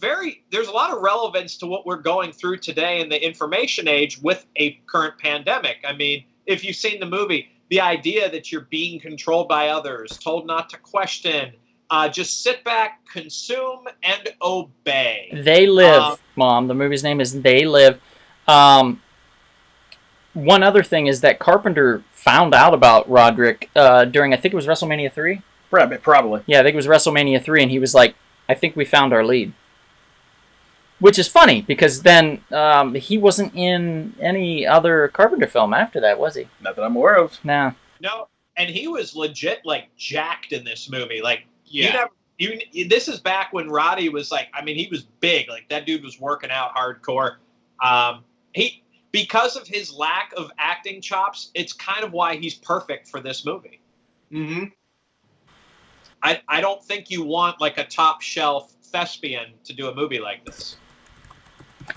a lot of relevance to what we're going through today in the information age with a current pandemic. I mean, if you've seen the movie, the idea that you're being controlled by others, told not to question, just sit back, consume, and obey. They Live, Mom. The movie's name is They Live. One other thing is that Carpenter found out about Roderick during, I think it was WrestleMania 3? Probably. Yeah, I think it was WrestleMania 3, and he was like, I think we found our lead. Which is funny, because then he wasn't in any other Carpenter film after that, was he? Not that I'm aware of. Nah. No, and he was legit like jacked in this movie. Like, Yeah. This is back when Roddy was like, I mean, he was big. Like, that dude was working out hardcore. Because of his lack of acting chops, it's kind of why he's perfect for this movie. Mm-hmm. I don't think you want like a top shelf thespian to do a movie like this.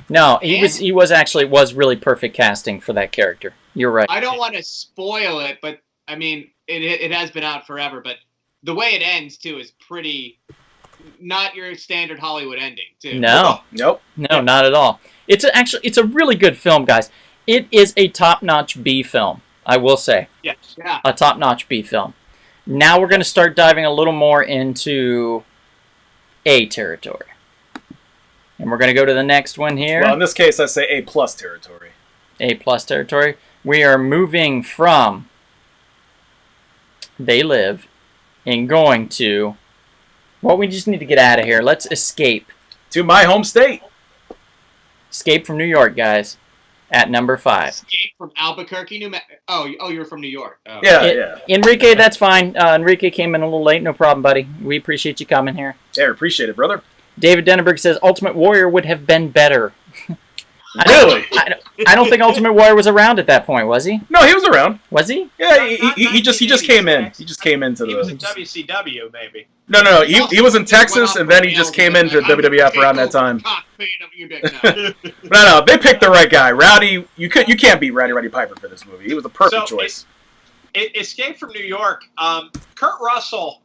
No, he was really perfect casting for that character. You're right. I don't want to spoil it, but I mean, it has been out forever. But the way it ends too is pretty not your standard Hollywood ending too. No, Nope. no, not at all. It's a really good film, guys. It is a top-notch B film, I will say. Yes. Yeah. A top-notch B film. Now we're going to start diving a little more into A territory. And we're going to go to the next one here. Well, in this case, I say A+ territory. A+ territory. We are moving from They Live and going to... Well, we just need to get out of here. Let's escape. To my home state. Escape from New York, guys. At number 5. Escape from Albuquerque, New Mexico. Oh, you're from New York. Oh. Yeah. Enrique, that's fine. Enrique came in a little late. No problem, buddy. We appreciate you coming here. Yeah, appreciate it, brother. David Denenberg says Ultimate Warrior would have been better. Really? I don't think Ultimate Warrior was around at that point, was he? No, he was around. Was he? Yeah, he just came in. He just came into the. He was in WCW, maybe. No. He was in Texas, and then he just came into WWF around that time. No, they picked the right guy. Rowdy, you can't beat Roddy Piper for this movie. He was a perfect choice. Escape from New York. Kurt Russell,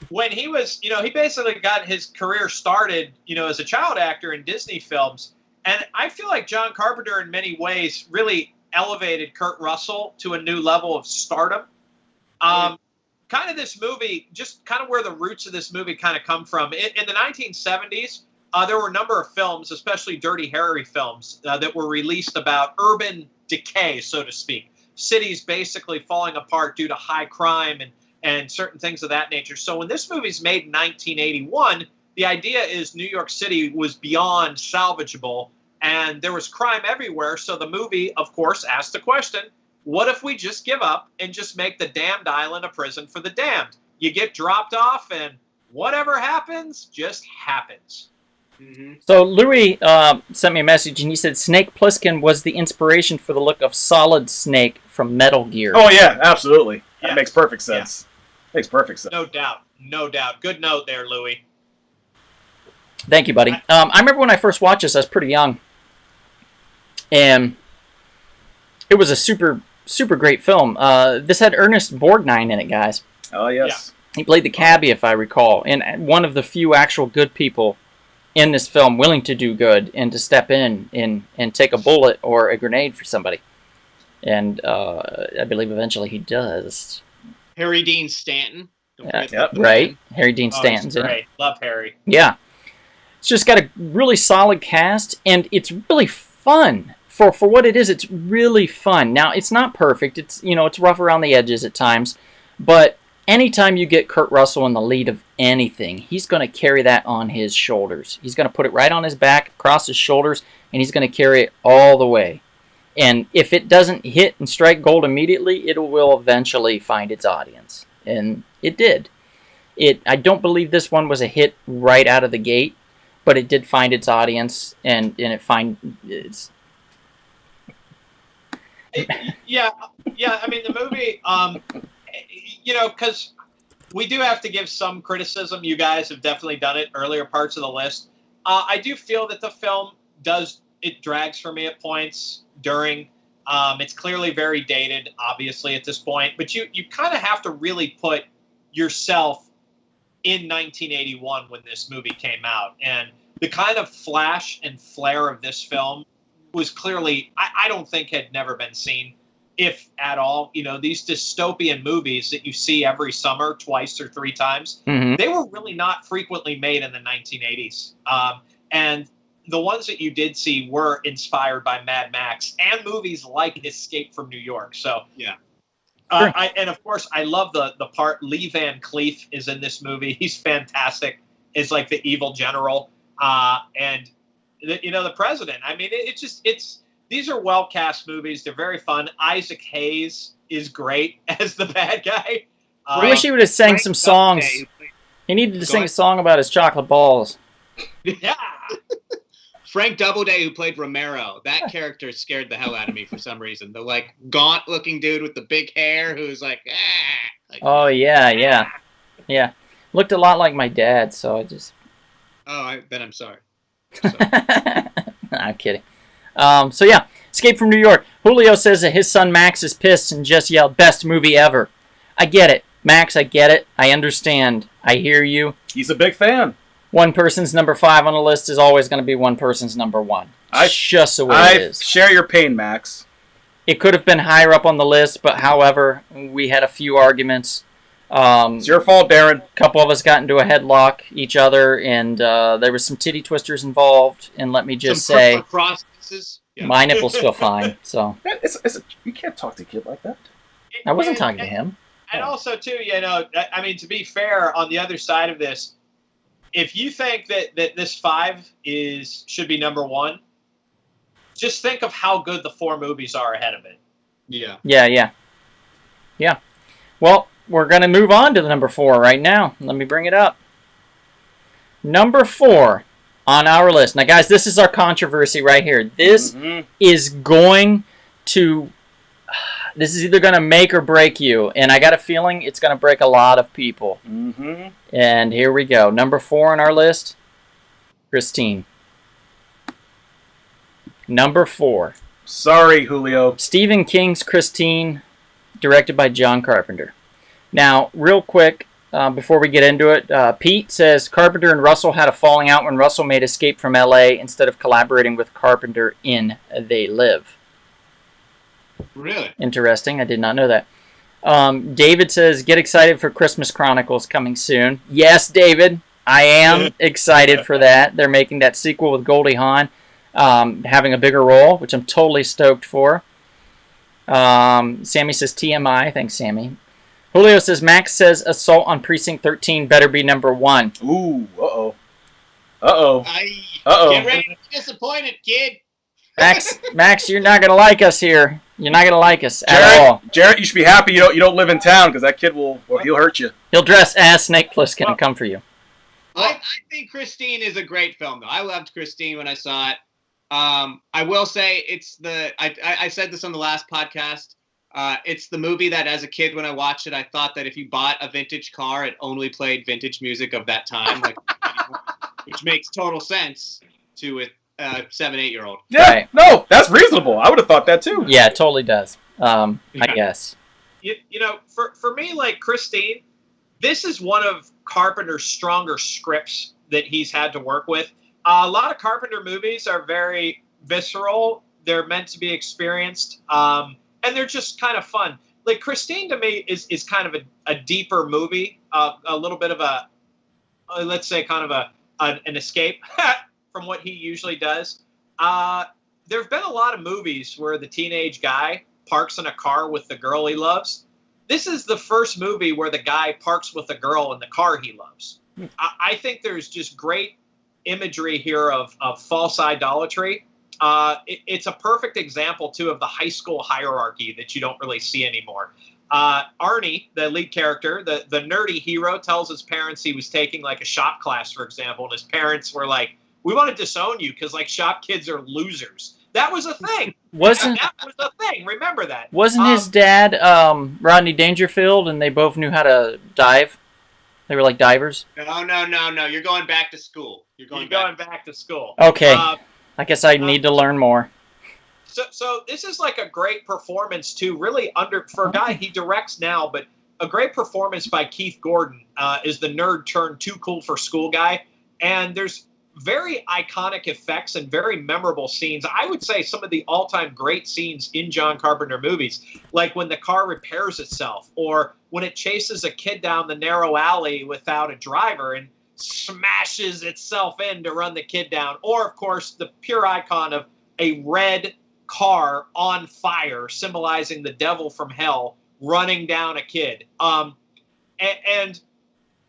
when he was, he basically got his career started, as a child actor in Disney films. And I feel like John Carpenter, in many ways, really elevated Kurt Russell to a new level of stardom. Kind of this movie, just kind of where the roots of this movie kind of come from. In the 1970s, there were a number of films, especially Dirty Harry films, that were released about urban decay, so to speak. Cities basically falling apart due to high crime and certain things of that nature. So when this movie's made in 1981, the idea is New York City was beyond salvageable, and there was crime everywhere. So the movie, of course, asked the question, what if we just give up and just make the damned island a prison for the damned? You get dropped off, and whatever happens, just happens. Mm-hmm. So Louis sent me a message, and he said Snake Plissken was the inspiration for the look of Solid Snake from Metal Gear. Oh, yeah, absolutely. Yeah. That makes perfect sense. Yeah. Makes perfect sense. No doubt. Good note there, Louis. Thank you, buddy. I remember when I first watched this, I was pretty young. And it was a super, super great film. This had Ernest Borgnine in it, guys. Oh, yes. He played the cabbie, if I recall. And one of the few actual good people in this film willing to do good and to step in and take a bullet or a grenade for somebody. And I believe eventually he does. Harry Dean Stanton. Right. Harry Dean Stanton's in it. Great. Love Harry. Yeah. It's just got a really solid cast, and it's really fun. For what it is, it's really fun. Now, it's not perfect. It's it's rough around the edges at times, but anytime you get Kurt Russell in the lead of anything, he's going to carry that on his shoulders. He's going to put it right on his back, across his shoulders, and he's going to carry it all the way. And if it doesn't hit and strike gold immediately, it will eventually find its audience. And it did. I don't believe this one was a hit right out of the gate, but it did find its audience, and it's... Yeah. I mean, the movie, because we do have to give some criticism. You guys have definitely done it earlier parts of the list. I do feel that the film drags for me at points during. It's clearly very dated, obviously, at this point. But you kind of have to really put yourself in 1981 when this movie came out. And the kind of flash and flare of this film was clearly, I don't think, had never been seen, if at all. These dystopian movies that you see every summer twice or three times, they were really not frequently made in the 1980s. And the ones that you did see were inspired by Mad Max and movies like Escape from New York. So, yeah. And of course, I love the part Lee Van Cleef is in this movie. He's fantastic. Is like the evil general. And the president. I mean, these are well cast movies. They're very fun. Isaac Hayes is great as the bad guy. I wish he would have sang some songs. He needed to sing a song about his chocolate balls. Yeah. Frank Doubleday, who played Romero, that character scared the hell out of me for some reason. The gaunt-looking dude with the big hair who's oh yeah. Looked a lot like my dad, so I just. Then I'm sorry. I'm kidding. So yeah, Escape from New York. Julio says that his son Max is pissed and just yelled, "Best movie ever." I get it, Max. I get it. I understand. I hear you. He's a big fan. One person's number 5 on the list is always going to be one person's number 1. It's just the way it is. I share your pain, Max. It could have been higher up on the list, but however, we had a few arguments It's your fault, Darren. A couple of us got into a headlock each other, and there was some titty twisters involved. And let me just say, crosses. Yeah. my nipples feel fine. So You can't talk to a kid like that. I wasn't talking to him. And also, too, I mean, to be fair, on the other side of this, if you think that this 5 should be number 1, just think of how good the 4 movies are ahead of it. Yeah. Yeah. Well, we're going to move on to the number 4 right now. Let me bring it up. Number 4 on our list. Now, guys, this is our controversy right here. This is going to... This is either going to make or break you, and I got a feeling it's going to break a lot of people. Mm-hmm. And here we go. Number 4 on our list, Christine. Number 4. Sorry, Julio. Stephen King's Christine, directed by John Carpenter. Now, real quick, before we get into it, Pete says Carpenter and Russell had a falling out when Russell made Escape from L.A. instead of collaborating with Carpenter in They Live. Really? Interesting. I did not know that. David says, get excited for Christmas Chronicles coming soon. Yes, David, I am excited for that. They're making that sequel with Goldie Hawn having a bigger role, which I'm totally stoked for. Sammy says TMI. Thanks, Sammy. Julio says, Max says Assault on Precinct 13 better be number 1. Ooh, uh-oh. Uh-oh. Get ready to be disappointed, kid. Max, you're not going to like us here. You're not going to like us at all. Jarrett, you should be happy you don't live in town, because that kid he'll hurt you. He'll dress as Snake Plissken and come for you. I think Christine is a great film, though. I loved Christine when I saw it. I will say I said this on the last podcast. It's the movie that, as a kid, when I watched it, I thought that if you bought a vintage car, it only played vintage music of that time, which makes total sense to a 7-8-year-old. Yeah, right. No, that's reasonable. I would have thought that too. Yeah, it totally does. I guess. For me, like Christine, this is one of Carpenter's stronger scripts that he's had to work with. A lot of Carpenter movies are very visceral. They're meant to be experienced, and they're just kind of fun. Like Christine, to me, is kind of a deeper movie, a little bit of a, let's say, kind of an escape from what he usually does. There have been a lot of movies where the teenage guy parks in a car with the girl he loves. This is the first movie where the guy parks with a girl in the car he loves. I think there's just great imagery here of false idolatry. It's a perfect example, too, of the high school hierarchy that you don't really see anymore. Arnie, the lead character, the nerdy hero, tells his parents he was taking like a shop class, for example, and his parents were like, we want to disown you because like shop kids are losers. That was a thing. That was a thing. Remember that. Wasn't his dad Rodney Dangerfield, and they both knew how to dive? They were like divers? No. You're going back to school. You're going back to school. Okay. I guess I need to learn more. So this is like a great performance, too. Really for a guy he directs now, but a great performance by Keith Gordon is the nerd turned too cool for school guy. And there's very iconic effects and very memorable scenes. I would say some of the all-time great scenes in John Carpenter movies, like when the car repairs itself, or when it chases a kid down the narrow alley without a driver and smashes itself in to run the kid down, or, of course, the pure icon of a red car on fire, symbolizing the devil from hell running down a kid. And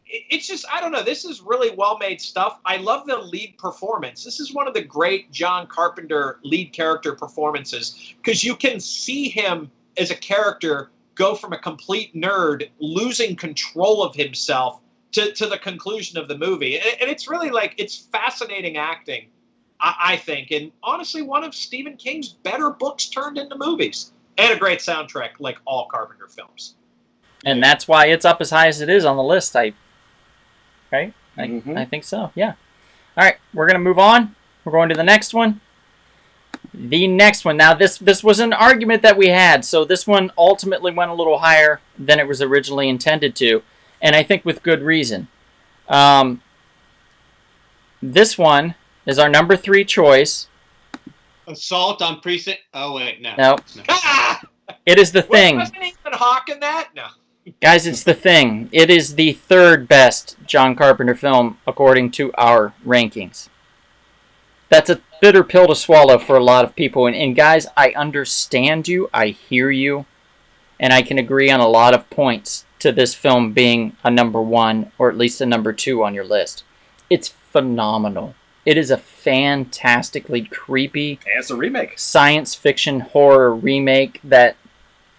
it's just, I don't know, this is really well-made stuff. I love the lead performance. This is one of the great John Carpenter lead character performances, because you can see him as a character go from a complete nerd, losing control of himself, to the conclusion of the movie. And it's really like, it's fascinating acting, I think, and honestly, one of Stephen King's better books turned into movies. And a great soundtrack, like all Carpenter films. And that's why it's up as high as it is on the list, right? I think so, yeah. All right, we're going to move on. We're going to the next one. The next one. Now, this was an argument that we had, so this one ultimately went a little higher than it was originally intended to, and I think with good reason. This one is our number 3 choice. Assault on Precinct... Oh, wait, no. No. It is The Thing. Wasn't Ethan Hawke in that? No. Guys, it's The Thing. It is the third best John Carpenter film according to our rankings. That's a bitter pill to swallow for a lot of people. And guys, I understand you. I hear you. And I can agree on a lot of points to this film being a number one or at least a number two on your list. It's phenomenal. It is a fantastically creepy And it's a remake. science fiction horror remake that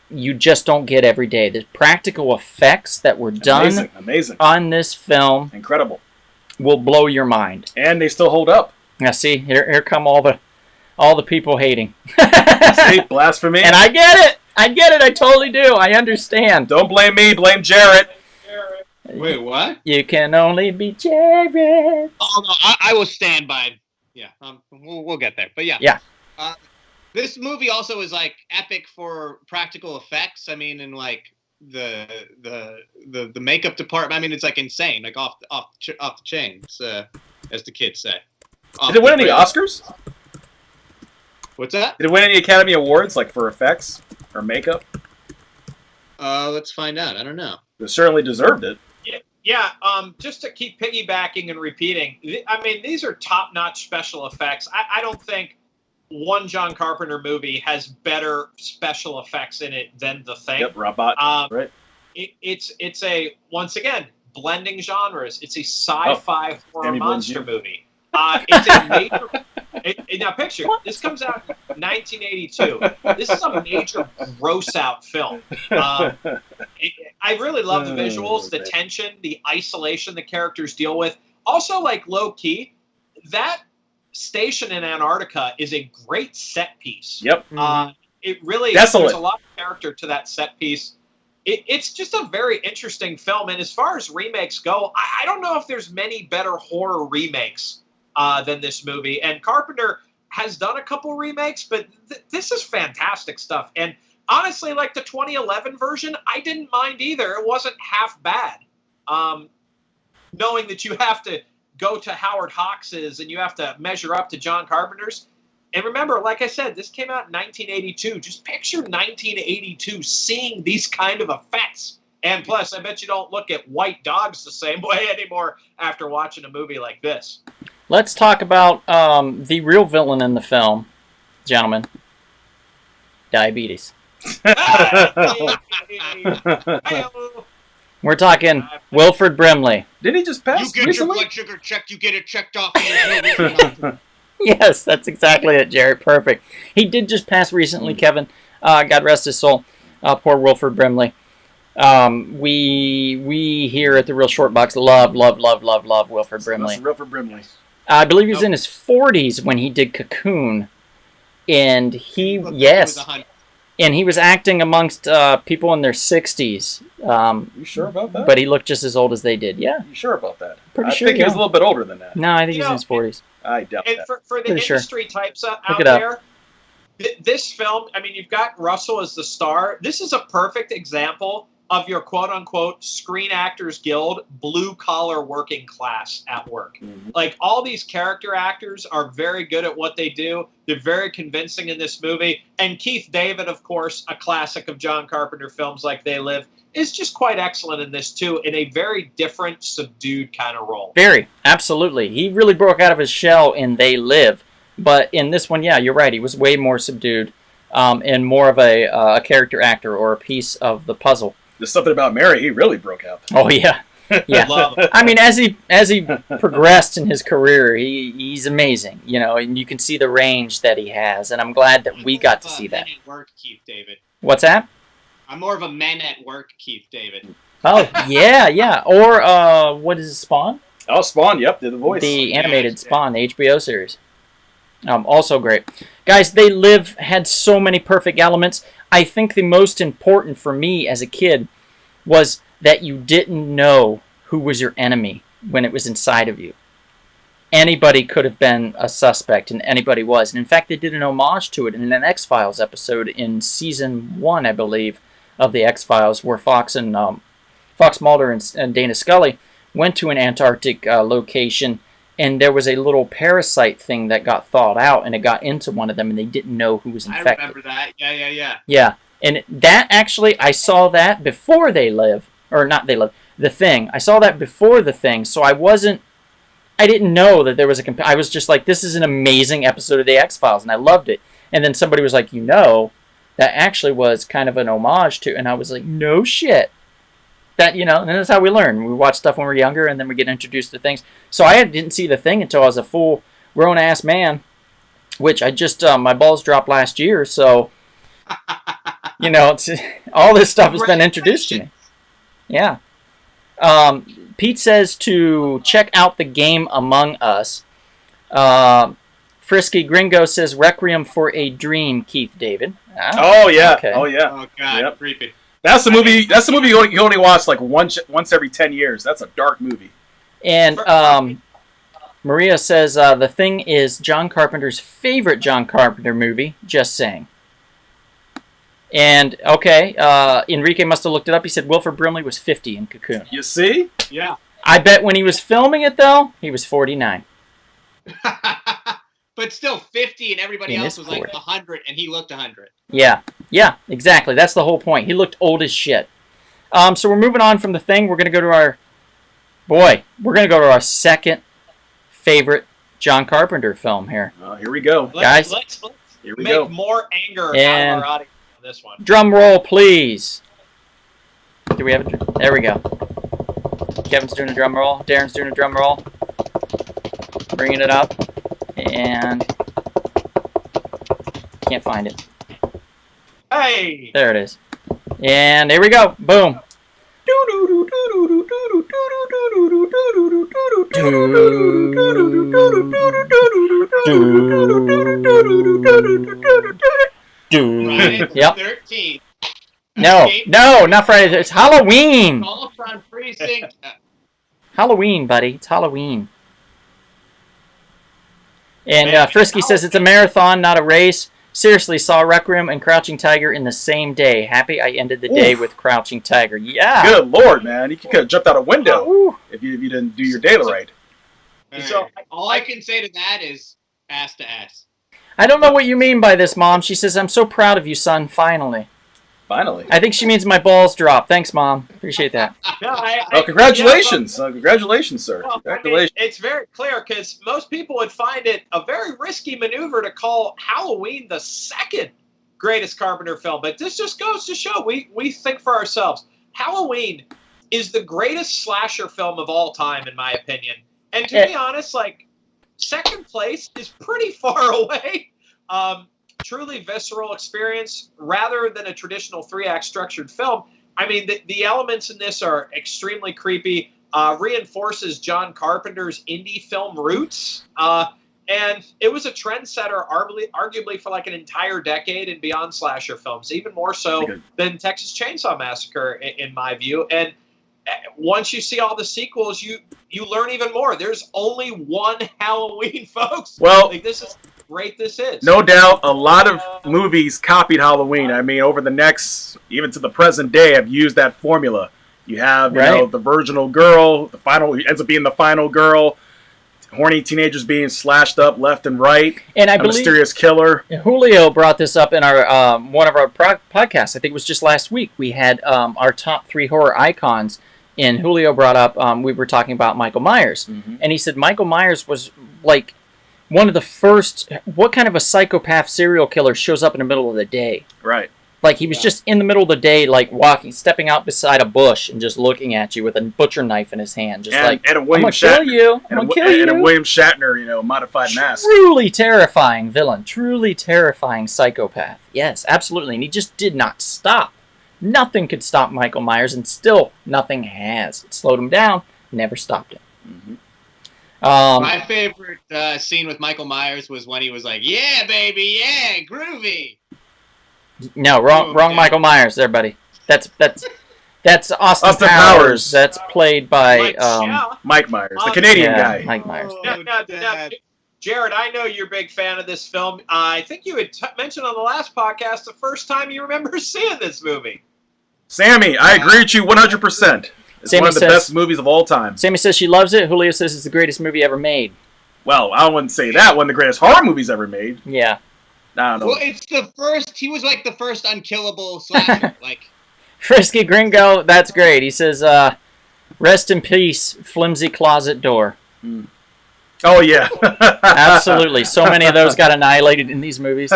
you just don't get every day. The practical effects that were done Amazing. on this film Incredible. will blow your mind. And they still hold up. Now see, here come all the people hating. See, blasphemy. And I get it. I totally do. I understand. Don't blame me, blame Jarrett. Wait, what? You can only be Jared. Oh no, I will stand by. Yeah, we'll get there. But yeah. Yeah. This movie also is like epic for practical effects. I mean, and like the makeup department. I mean, it's like insane, like off the chains, as the kids say. Did it win any Oscars? What's that? Did it win any Academy Awards, like for effects or makeup? Let's find out. I don't know. It certainly deserved it. Yeah, just to keep piggybacking and repeating, I mean, these are top-notch special effects. I don't think one John Carpenter movie has better special effects in it than The Thing. Yep, Robot. Right. It's a, once again, blending genres. It's a sci-fi horror monster movie. It's a major... now picture, this comes out in 1982. This is a major gross-out film. I really love the visuals, the tension, the isolation the characters deal with. Also, like, low-key, that station in Antarctica is a great set piece. Yep. It really Desolate. There's a lot of character to that set piece. It's just a very interesting film. And as far as remakes go, I don't know if there's many better horror remakes than this movie. And Carpenter has done a couple remakes, but this is fantastic stuff. And honestly, like the 2011 version, I didn't mind either. It wasn't half bad. Knowing that you have to go to Howard Hawks's and you have to measure up to John Carpenter's. And remember, like I said, this came out in 1982. Just picture 1982 seeing these kind of effects. And plus, I bet you don't look at white dogs the same way anymore after watching a movie like this. Let's talk about the real villain in the film, gentlemen. Diabetes. We're talking Wilford Brimley. Didn't he just pass You get recently? your blood sugar checked. You get it checked off. And there's no Yes, that's exactly it, Jared. Perfect. He did just pass recently, Kevin. God rest his soul. Poor Wilford Brimley. We here at the Real Short Box love Wilford Brimley. Wilford Brimley. I believe he was in his 40s when he did Cocoon, and he was acting amongst people in their 60s. You sure about that? But he looked just as old as they did. Yeah, You sure about that? Pretty I sure, think he was yeah. a little bit older than that. no, I think he's in his 40s. I doubt And that. for the Pretty sure. industry types out it up. there, this film, I mean, you've got Russell as the star. This is a perfect example of your quote-unquote Screen Actors Guild blue-collar working class at work. Mm-hmm. Like, all these character actors are very good at what they do. They're very convincing in this movie. And Keith David, of course, a classic of John Carpenter films like They Live, is just quite excellent in this, too, in a very different, subdued kind of role. Very, absolutely. He really broke out of his shell in They Live. But in this one, yeah, you're right. He was way more subdued and more of a character actor or a piece of the puzzle. There's something about Mary. He really broke out. Oh, yeah. Yeah. Love him. I mean, as he progressed in his career, he's amazing, you know, and you can see the range that he has, and I'm glad that we got to see that. Men at work, Keith David. What's that? I'm more of a men at work, Keith David. Oh, yeah. Or, what is it, Spawn? Oh, Spawn, yep, did the voice. The animated Spawn, the HBO series. Also great. Guys, They Live had so many perfect elements. I think the most important for me as a kid was that you didn't know who was your enemy when it was inside of you. Anybody could have been a suspect, and anybody was. And in fact, they did an homage to it in an X-Files episode in Season 1, I believe, of the X-Files, where Fox Mulder and Dana Scully went to an Antarctic location, and there was a little parasite thing that got thawed out, and it got into one of them, and they didn't know who was infected. I remember that. Yeah. Yeah, And that actually, I saw that before They Live, or not They Live, The Thing. I saw that before The Thing, so I didn't know that there was I was just like, this is an amazing episode of The X-Files, and I loved it. And then somebody was like, that actually was kind of an homage to, and I was like, no shit. That, and that's how we learn. We watch stuff when we're younger, and then we get introduced to things. So I didn't see The Thing until I was a full grown-ass man, which I just, my balls dropped last year, so... it's, all this stuff has been introduced to me. Yeah. Pete says to check out the game Among Us. Frisky Gringo says Requiem for a Dream, Keith David. Oh yeah. Okay. Oh yeah. Oh god, creepy. That's the movie. That's the movie you only watch like once every 10 years. That's a dark movie. And Maria says The Thing is John Carpenter's favorite John Carpenter movie. Just saying. And, okay, Enrique must have looked it up. He said Wilford Brimley was 50 in Cocoon. You see? Yeah. I bet when he was filming it, though, he was 49. But still 50 and everybody In else his was like 40. 100 and he looked 100. Yeah, exactly. That's the whole point. He looked old as shit. So we're moving on from The Thing. We're going to go to our second favorite John Carpenter film here. Here we go. Guys, let's Here we make go. more anger And- out of our audience on this one. Drum roll, please. Do we have a... There we go. Kevin's doing a drum roll. Darren's doing a drum roll. Bringing it up. And... Can't find it. Hey! There it is. And here we go. Boom. Friday the Yep. 13th. No, not Friday. It's Halloween. Ultron Precinct. Halloween, buddy. It's Halloween. And Man, Frisky says it's a marathon, not a race. Seriously, saw Requiem and Crouching Tiger in the same day. Happy I ended the day with Crouching Tiger. Yeah. Good lord, man! You could have jumped out a window Ooh. if you didn't do your data right. So, all I can say to that is ass to ass. I don't know what you mean by this, Mom. She says, I'm so proud of you, son, finally. Finally. I think she means my balls dropped. Thanks, Mom. Appreciate that. No, Oh, congratulations! Congratulations, sir. Well, Congratulations. I mean, it's very clear because most people would find it a very risky maneuver to call Halloween the second greatest Carpenter film. But this just goes to show we think for ourselves. Halloween is the greatest slasher film of all time, in my opinion. And to be honest, like, second place is pretty far away. Truly visceral experience rather than a traditional 3-act structured film. I mean, the elements in this are extremely creepy, reinforces John Carpenter's indie film roots, and it was a trendsetter arguably for like an entire decade and beyond slasher films, even more so than Texas Chainsaw Massacre, in my view. And once you see all the sequels, you learn even more. There's only one Halloween, folks. Well, like, this is great. This is no doubt a lot of movies copied Halloween. I mean, over the next, even to the present day, have used that formula. You have, you know, the virginal girl, the final ends up being the final girl, horny teenagers being slashed up left and right, and I a believe mysterious killer. Julio brought this up in our one of our podcasts. I think it was just last week. We had our top 3 horror icons, and Julio brought up, we were talking about Michael Myers, and he said Michael Myers was like one of the first. What kind of a psychopath serial killer shows up in the middle of the day? Right. Like, he was just in the middle of the day, like, stepping out beside a bush and just looking at you with a butcher knife in his hand. Just and a William I'm gonna kill you. I'm gonna kill you. And a William Shatner, you know, modified mask. Truly terrifying villain. Truly terrifying psychopath. Yes, absolutely. And he just did not stop. Nothing could stop Michael Myers, and still nothing has. It slowed him down, never stopped him. My favorite scene with Michael Myers was when he was like, "Yeah, baby, yeah, groovy." No, wrong Michael Myers there, buddy. That's Austin Powers. That's played by Mike Myers, the Canadian guy. Mike Myers. Now, Jared, I know you're a big fan of this film. I think you had mentioned on the last podcast the first time you remember seeing this movie. Sammy, I agree with you 100%. It's Sammy one of the best movies of all time. Sammy says she loves it. Julio says it's the greatest movie ever made. Well, I wouldn't say that. One of the greatest horror movies ever made. Yeah. I don't know. Well, it's the first. He was like the first unkillable slasher. Like Frisky Gringo, that's great. He says, rest in peace, flimsy closet door. Oh, yeah. Absolutely. So many of those got annihilated in these movies.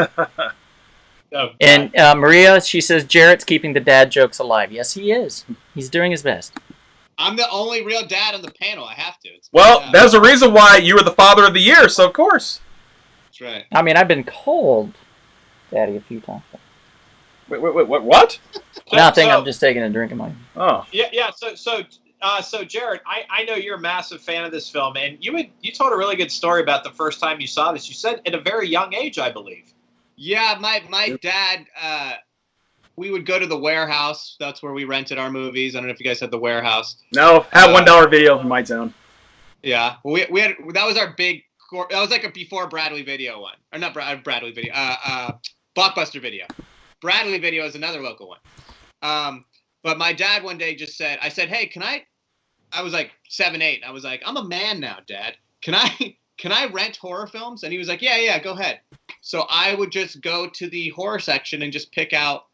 Oh, And Maria, she says, Jarrett's keeping the dad jokes alive. Yes, he is. He's doing his best. I'm the only real dad on the panel. I have to. Well, there's a reason why you were the father of the year, so of course. That's right. I mean, I've been called daddy a few times. Wait, what? Nothing, I'm just taking a drink of mine. Oh. Yeah. So Jarrett, I know you're a massive fan of this film, and you told a really good story about the first time you saw this. You said at a very young age, I believe. Yeah, my dad, we would go to the Warehouse. That's where we rented our movies. I don't know if you guys had the Warehouse. No, had $1 video in my town. Yeah, we had that was our big. That was like a before Bradley Video one, or not Bradley Video. Blockbuster Video. Bradley Video is another local one. But my dad one day just said, I said, hey, can I was like 7, 8. I was like, I'm a man now, Dad. Can I rent horror films? And he was like, yeah, go ahead. So I would just go to the horror section and just pick out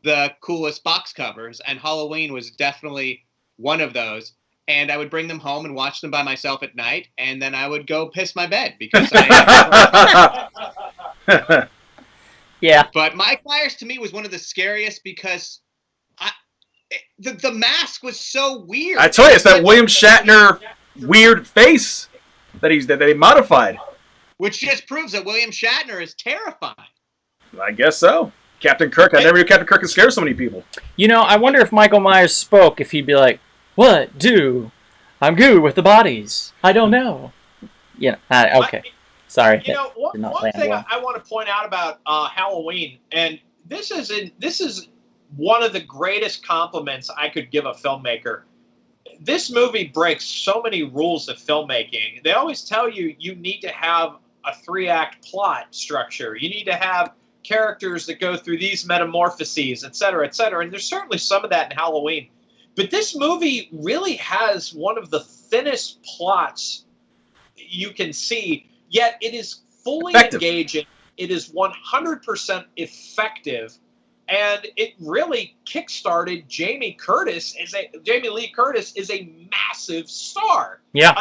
the coolest box covers. And Halloween was definitely one of those. And I would bring them home and watch them by myself at night. And then I would go piss my bed because Yeah. But Mike Myers to me was one of the scariest because the mask was so weird. I tell you, it's that William Shatner weird face that they modified. Which just proves that William Shatner is terrifying. I guess so. Captain Kirk. I never knew Captain Kirk could scare so many people. You know, I wonder if Michael Myers spoke, if he'd be like, what do? I'm good with the bodies. I don't know. Yeah, okay. Sorry. You know, one thing I want to point out about Halloween, and this is one of the greatest compliments I could give a filmmaker. This movie breaks so many rules of filmmaking. They always tell you need to have a 3-act plot structure. You need to have characters that go through these metamorphoses, et cetera, et cetera. And there's certainly some of that in Halloween. But this movie really has one of the thinnest plots you can see, yet it is fully engaging. It is 100% effective. And it really kickstarted Jamie Lee Curtis is a massive star. Yeah.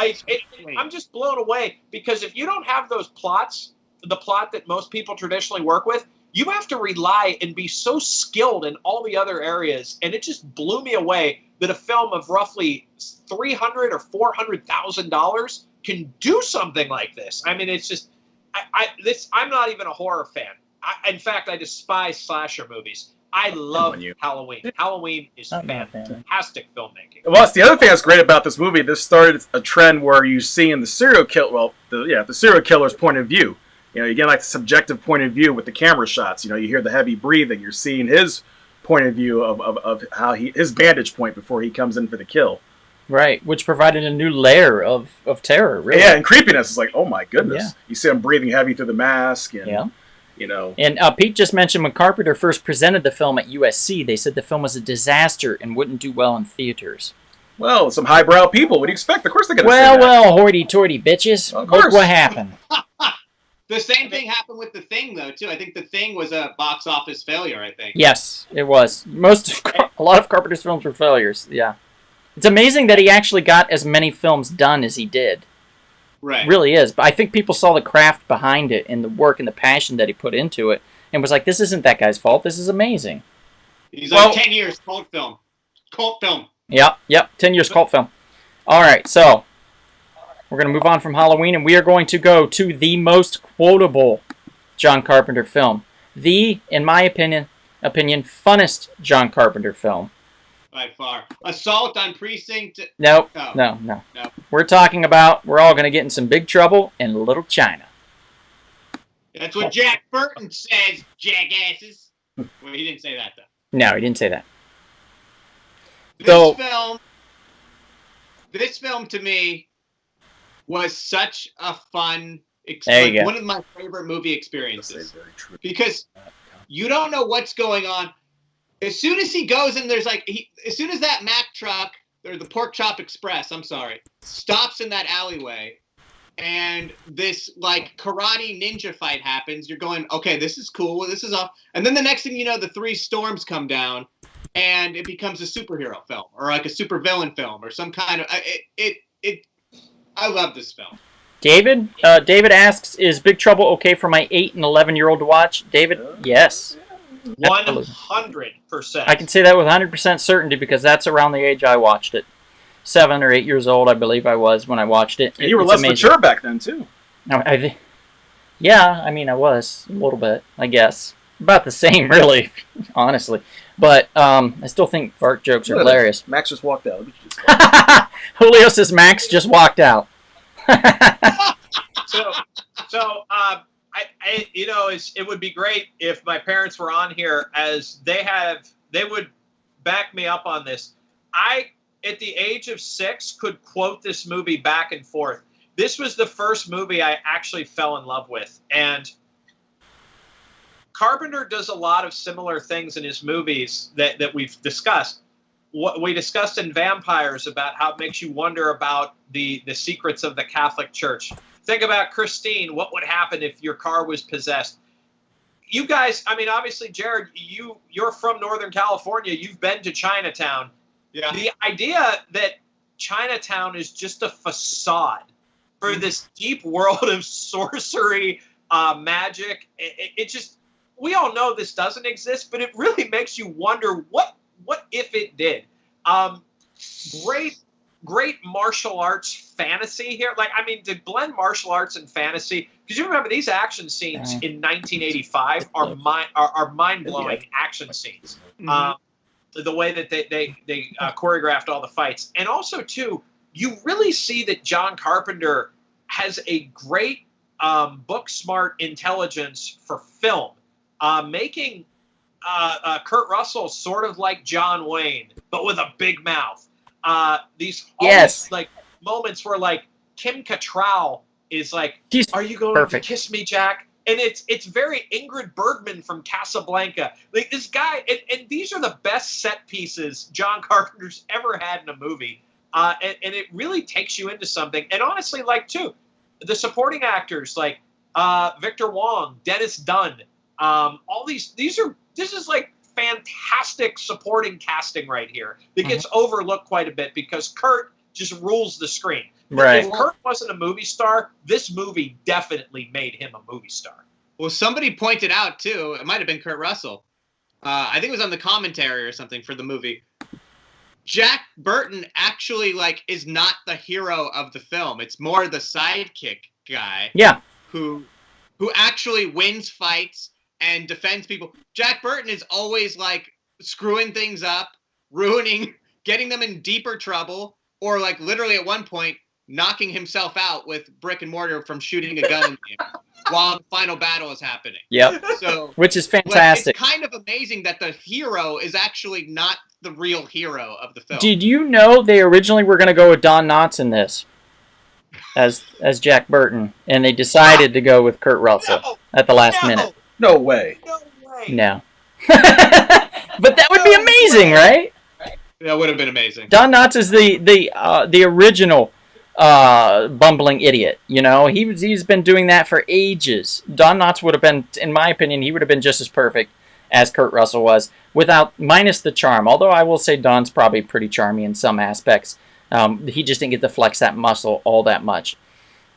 I'm just blown away because if you don't have those plots, the plot that most people traditionally work with, you have to rely and be so skilled in all the other areas. And it just blew me away that a film of roughly $300,000 or $400,000 can do something like this. I mean, it's just, I'm not even a horror fan. In fact, I despise slasher movies. I love Halloween. Halloween is fantastic filmmaking. Well, that's the other thing that's great about this movie. This started a trend where you see in the serial serial killer's point of view. You know, you get like the subjective point of view with the camera shots. You know, you hear the heavy breathing. You're seeing his point of view of how his vantage point before he comes in for the kill. Right, which provided a new layer of terror, really. Yeah, and creepiness is like, oh my goodness. Yeah. You see him breathing heavy through the mask. And, you know. And Pete just mentioned when Carpenter first presented the film at USC, they said the film was a disaster and wouldn't do well in theaters. Well, some highbrow people. What do you expect? Of course they're going to say that. Well, hoity-toity bitches. Of course. Look what happened. The same thing happened with The Thing, though, too. I think The Thing was a box office failure, I think. Yes, it was. A lot of Carpenter's films were failures, yeah. It's amazing that he actually got as many films done as he did. Right. It really is. But I think people saw the craft behind it and the work and the passion that he put into it and was like, this isn't that guy's fault. This is amazing. He's like 10 years, cult film. Cult film. Yep, 10 years cult film. All right, so we're going to move on from Halloween, and we are going to go to the most quotable John Carpenter film. The, in my opinion, funnest John Carpenter film. By far. Assault on Precinct... Nope. No. We're talking about, we're all going to get in some big trouble in Little China. That's what Jack Burton says, jackasses. Well, he didn't say that, though. No, he didn't say that. This film to me was such a fun experience. One of my favorite movie experiences. Because you don't know what's going on. As soon as he goes in, there's like, as soon as that Mack truck, or the Pork Chop Express, stops in that alleyway, and this like karate ninja fight happens. You're going, okay, this is cool. This is off. And then the next thing you know, the three storms come down, and it becomes a superhero film or like a supervillain film or some kind of it. I love this film. David asks, is Big Trouble okay for my 8 and 11-year-old to watch? David, yes. 100%. I can say that with 100% certainty because that's around the age I watched it. 7 or 8 years old, I believe I was when I watched it. And you were less mature back then, too. Yeah, I mean, I was a little bit, I guess. About the same, really, honestly. But I still think fart jokes are hilarious. Max just walked out. Julio says Max just walked out. It would be great if my parents were on here, as they would back me up on this. I, at the age of 6, could quote this movie back and forth. This was the first movie I actually fell in love with, and Carpenter does a lot of similar things in his movies that we've discussed. What we discussed in Vampires about how it makes you wonder about the secrets of the Catholic Church. Think about Christine. What would happen if your car was possessed? You guys, I mean, obviously, Jared, you're from Northern California. You've been to Chinatown. Yeah. The idea that Chinatown is just a facade for this deep world of sorcery, magic, it just, we all know this doesn't exist, but it really makes you wonder what if it did. Great martial arts fantasy here. Like, I mean, to blend martial arts and fantasy, because you remember these action scenes in 1985 are mind-blowing action scenes. The way that they choreographed all the fights. And also, too, you really see that John Carpenter has a great book-smart intelligence for film, making Kurt Russell sort of like John Wayne, but with a big mouth. These like moments where like Kim Cattrall is like, "Are you going to kiss me, Jack?" And it's very Ingrid Bergman from Casablanca. Like this guy, and these are the best set pieces John Carpenter's ever had in a movie. And it really takes you into something. And honestly, like too, the supporting actors like Victor Wong, Dennis Dunn, all this is like fantastic supporting casting right here that gets overlooked quite a bit because Kurt just rules the screen. Right. If Kurt wasn't a movie star, this movie definitely made him a movie star. Well, somebody pointed out too, it might have been Kurt Russell. I think it was on the commentary or something for the movie. Jack Burton actually is not the hero of the film. It's more the sidekick guy. Yeah. Who actually wins fights and defends people. Jack Burton is always screwing things up, ruining, getting them in deeper trouble, or literally at one point knocking himself out with brick and mortar from shooting a gun in the air while the final battle is happening. Yep. So which is fantastic. It's kind of amazing that the hero is actually not the real hero of the film. Did you know they originally were going to go with Don Knotts in this as Jack Burton, and they decided to go with Kurt Russell at the last minute? No way. No way. No. But that would be amazing, right? That would have been amazing. Don Knotts is the original bumbling idiot. You know, he's been doing that for ages. Don Knotts would have been, in my opinion, he would have been just as perfect as Kurt Russell was, minus the charm. Although I will say Don's probably pretty charming in some aspects. He just didn't get to flex that muscle all that much.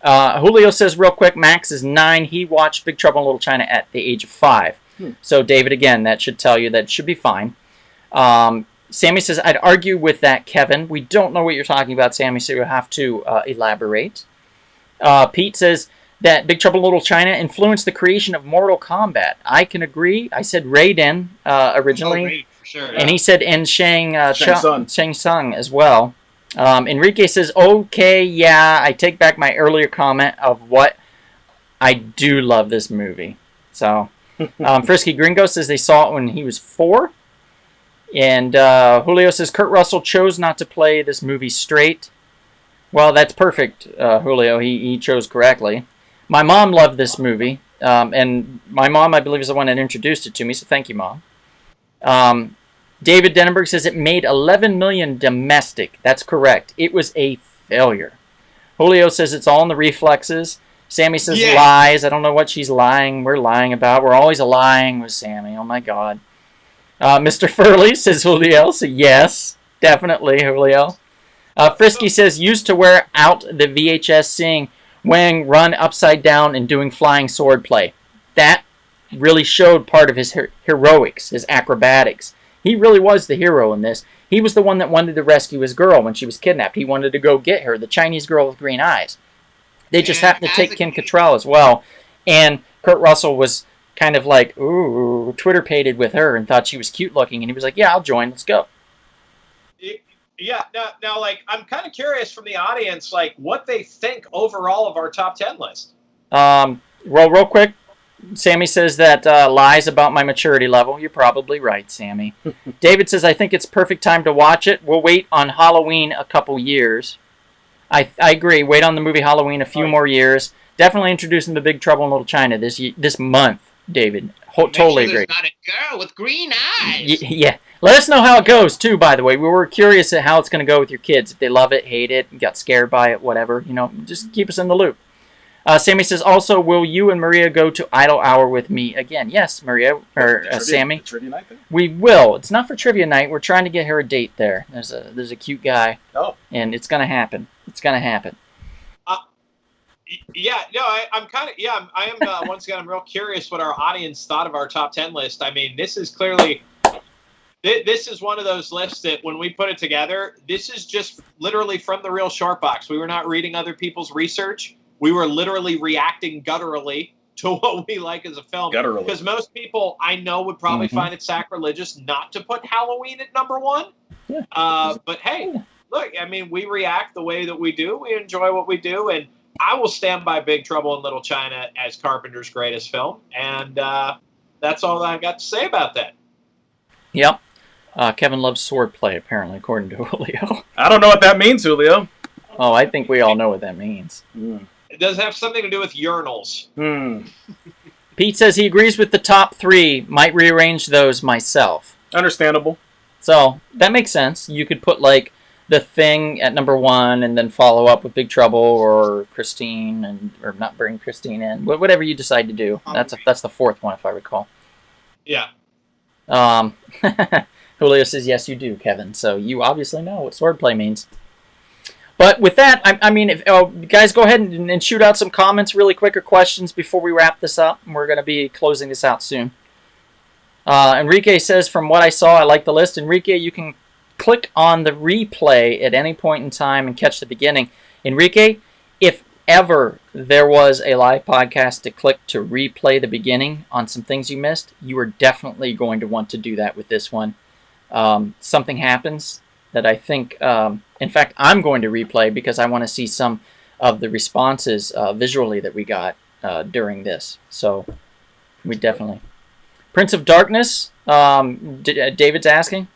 Julio says real quick, Max is 9. He watched Big Trouble in Little China at the age of 5. So David, again, that should tell you that it should be fine. Sammy says, I'd argue with that, Kevin. We don't know what you're talking about, Sammy, so you'll have to elaborate. Pete says that Big Trouble in Little China influenced the creation of Mortal Kombat. I can agree. I said Raiden originally. Oh, Raiden, for sure, yeah. And he said Shang Tsung as well. Enrique says, okay, yeah, I take back my earlier comment of what I do love this movie. So, Frisky Gringo says they saw it when he was 4. And Julio says Kurt Russell chose not to play this movie straight. Well, that's perfect, Julio. He chose correctly. My mom loved this movie. And my mom, I believe, is the one that introduced it to me, so thank you, Mom. David Denenberg says it made $11 million domestic. That's correct. It was a failure. Julio says it's all in the reflexes. Sammy says Yeah. lies. I don't know what she's lying. We're lying about. We're always lying with Sammy. Oh, my God. Mr. Furley says Julio. So, yes, definitely Julio. Frisky says used to wear out the VHS seeing Wang run upside down and doing flying sword play. That really showed part of his heroics, his acrobatics. He really was the hero in this. He was the one that wanted to rescue his girl when she was kidnapped. He wanted to go get her, the Chinese girl with green eyes. They just happened to take Kim Cattrall as well. And Kurt Russell was kind of like, ooh, Twitter-pated with her and thought she was cute looking. And he was like, yeah, I'll join. Let's go. Yeah. Now, like, I'm kind of curious from the audience, like, what they think overall of our top 10 list. Well, real quick, Sammy says that lies about my maturity level. You're probably right, Sammy. David says, I think it's perfect time to watch it. We'll wait on Halloween a couple years. I agree. Wait on the movie Halloween a few more years. Definitely introducing the Big Trouble in Little China this month, David. Totally agree. There's not a girl with green eyes. Yeah. Let us know how it goes, too, by the way. We were curious at how it's going to go with your kids. If they love it, hate it, got scared by it, whatever. Just keep us in the loop. Sammy says, also, will you and Maria go to Idle Hour with me again? Yes, Maria, or Sammy. Trivia night there? We will. It's not for trivia night. We're trying to get her a date there. There's a cute guy. Oh. And it's going to happen. It's going to happen. Yeah, no, I'm kind of, yeah, I am, once again, I'm real curious what our audience thought of our top 10 list. I mean, this is clearly, this is one of those lists that when we put it together, this is just literally from the real Short Box. We were not reading other people's research. We were literally reacting gutturally to what we like as a film. Gutturally. Because most people I know would probably find it sacrilegious not to put Halloween at number one. Yeah. But hey, look, I mean, we react the way that we do. We enjoy what we do. And I will stand by Big Trouble in Little China as Carpenter's greatest film. And that's all I've got to say about that. Yep. Kevin loves swordplay, apparently, according to Julio. I don't know what that means, Julio. Oh, I think we all know what that means. It does have something to do with urinals. Pete says he agrees with the top 3. Might rearrange those myself. Understandable. So, that makes sense. You could put, like, The Thing at number 1 and then follow up with Big Trouble or Christine, or not bring Christine in. Whatever you decide to do. That's the 4th one, if I recall. Yeah. Julio says, yes, you do, Kevin. So, you obviously know what swordplay means. But with that, I mean, if guys, go ahead and shoot out some comments really quick or questions before we wrap this up. We're going to be closing this out soon. Enrique says, from what I saw, I like the list. Enrique, you can click on the replay at any point in time and catch the beginning. Enrique, if ever there was a live podcast to click to replay the beginning on some things you missed, you are definitely going to want to do that with this one. Something happens that I think, in fact, I'm going to replay because I want to see some of the responses visually that we got during this. So we definitely. Prince of Darkness, David's asking.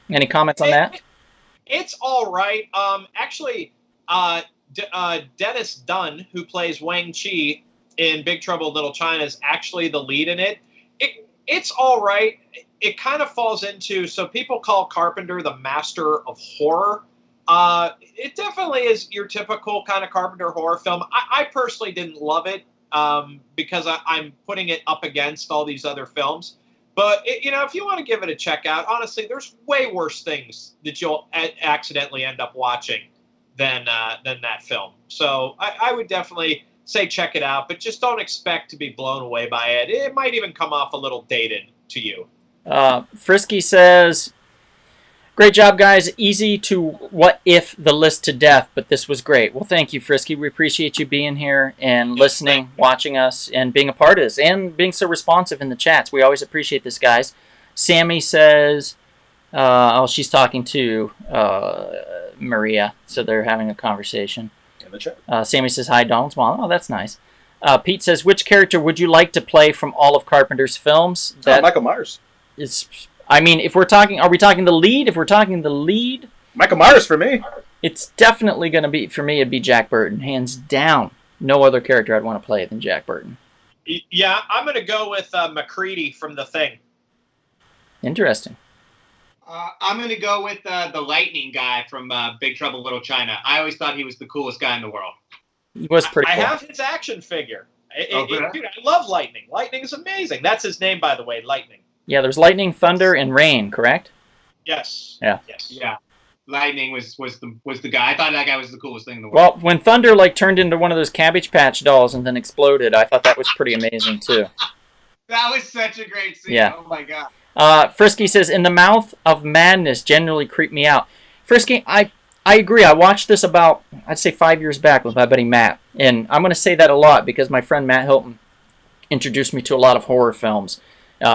Any comments on that? It's all right. Actually, Dennis Dunn, who plays Wang Chi in Big Trouble in Little China, is actually the lead in it. It's all right. It kind of falls into, so people call Carpenter the master of horror. It definitely is your typical kind of Carpenter horror film. I personally didn't love it because I'm putting it up against all these other films. But, if you want to give it a check out, honestly, there's way worse things that you'll accidentally end up watching than that film. So I would definitely say check it out, but just don't expect to be blown away by it. It might even come off a little dated to you. Frisky says, great job, guys. Easy to what if the list to death, but this was great. Well, thank you, Frisky. We appreciate you being here and listening, watching us, and being a part of this, and being so responsive in the chats. We always appreciate this, guys. Sammy says, she's talking to Maria, so they're having a conversation. In the chat. Sammy says, hi, Donald's mom. Oh, that's nice. Pete says, which character would you like to play from all of Carpenter's films? Michael Myers. I mean, if we're talking, are we talking the lead? If we're talking the lead, Michael Myers for me. It's definitely going to be, for me, it'd be Jack Burton, hands down. No other character I'd want to play than Jack Burton. Yeah, I'm going to go with McCready from The Thing. Interesting. I'm going to go with the lightning guy from Big Trouble in Little China. I always thought he was the coolest guy in the world. He was pretty I cool. have his action figure. Okay. Dude, I love Lightning. Lightning is amazing. That's his name, by the way, Lightning. Yeah, there's lightning, thunder, and rain, correct? Yes. Yeah. Yes. Yeah. Lightning was the guy. I thought that guy was the coolest thing in the world. Well, when thunder like turned into one of those Cabbage Patch dolls and then exploded, I thought that was pretty amazing too. That was such a great scene. Yeah. Oh my god. Frisky says, "In the mouth of madness generally creep me out." Frisky, I agree. I watched this about, I'd say 5 years back with my buddy Matt, and I'm going to say that a lot because my friend Matt Hilton introduced me to a lot of horror films.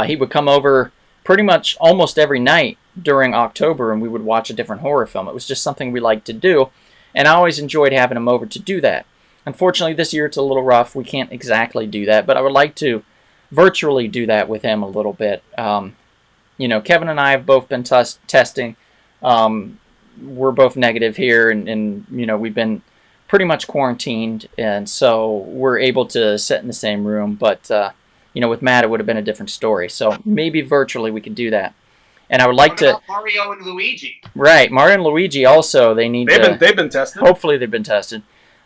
He would come over pretty much almost every night during October, and we would watch a different horror film. It was just something we liked to do, and I always enjoyed having him over to do that. Unfortunately, this year it's a little rough. We can't exactly do that, but I would like to virtually do that with him a little bit. You know, Kevin and I have both been testing. We're both negative here, and you know, we've been pretty much quarantined, and so we're able to sit in the same room. But you know, with Matt, it would have been a different story. So maybe virtually we could do that. And I would like What to. about Mario and Luigi? Right, Mario and Luigi also. They've They've been tested. Hopefully they've been tested.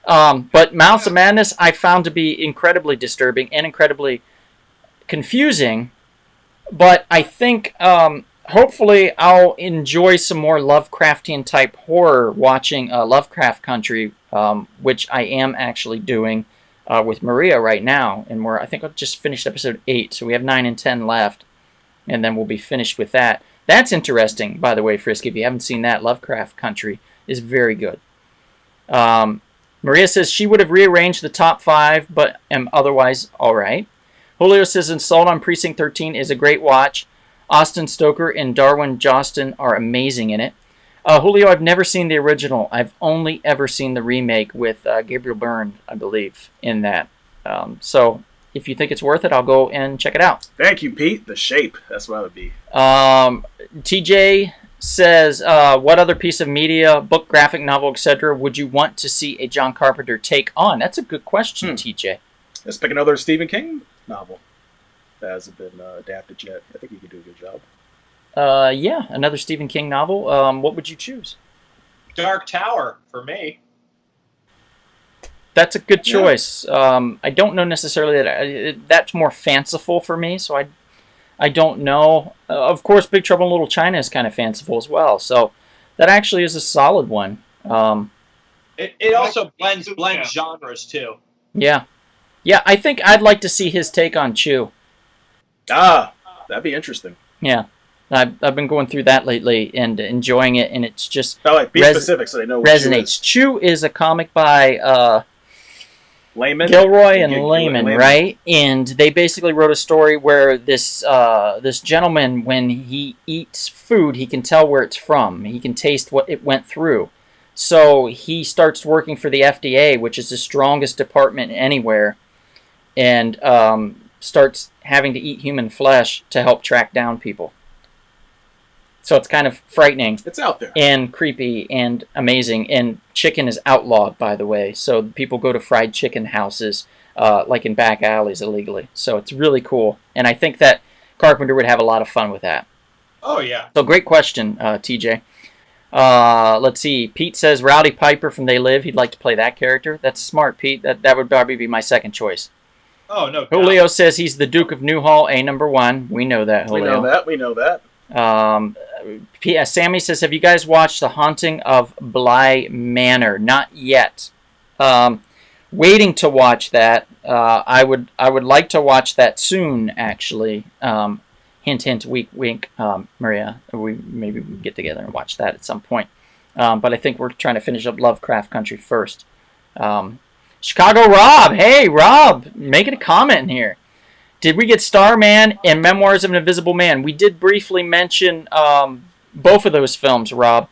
But Mouths of Madness I found to be incredibly disturbing and incredibly confusing. But I think hopefully I'll enjoy some more Lovecraftian type horror watching Lovecraft Country, which I am actually doing with Maria right now. And I think I've just finished episode 8, so we have 9 and 10 left. And then we'll be finished with that. That's interesting, by the way, Frisky. If you haven't seen that, Lovecraft Country is very good. Maria says she would have rearranged the top 5, but am otherwise all right. Julio says Assault on Precinct 13 is a great watch. Austin Stoker and Darwin Jostin are amazing in it. Julio, I've never seen the original. I've only ever seen the remake with Gabriel Byrne, I believe, in that. So if you think it's worth it, I'll go and check it out. Thank you, Pete. The Shape. That's what I would be. TJ says, what other piece of media, book, graphic novel, etc., would you want to see a John Carpenter take on? That's a good question, TJ. Let's pick another Stephen King novel that hasn't been adapted yet. I think he could do a good job. Yeah, another Stephen King novel. What would you choose? Dark Tower for me. That's a good choice. I don't know necessarily that that's more fanciful for me, so I don't know. Of course, Big Trouble in Little China is kind of fanciful as well, so that actually is a solid one. It also blends genres too. Yeah. Yeah, I think I'd like to see his take on Chew. That'd be interesting. Yeah. I've been going through that lately and enjoying it, and it's just be specific so they know what resonates. Chew is a comic by Layman? Gilroy and Layman, right? And they basically wrote a story where this gentleman, when he eats food, he can tell where it's from. He can taste what it went through. So he starts working for the FDA, which is the strongest department anywhere, and starts having to eat human flesh to help track down people. So it's kind of frightening. It's out there. And creepy and amazing. And chicken is outlawed, by the way. So people go to fried chicken houses, like in back alleys illegally. So it's really cool. And I think that Carpenter would have a lot of fun with that. Oh, yeah. So great question, TJ. Let's see. Pete says Rowdy Piper from They Live. He'd like to play that character. That's smart, Pete. That would probably be my second choice. Oh, no. Julio says he's the Duke of Newhall, A#1. We know that, Julio. We know that. Sammy says, have you guys watched The Haunting of Bly Manor? Not yet. Waiting to watch that. I would like to watch that soon, actually. Hint, hint, wink, wink, Maria. Maybe we get together and watch that at some point. But I think we're trying to finish up Lovecraft Country first. Chicago Rob. Hey, Rob, making a comment in here. Did we get Starman and Memoirs of an Invisible Man? We did briefly mention both of those films, Rob.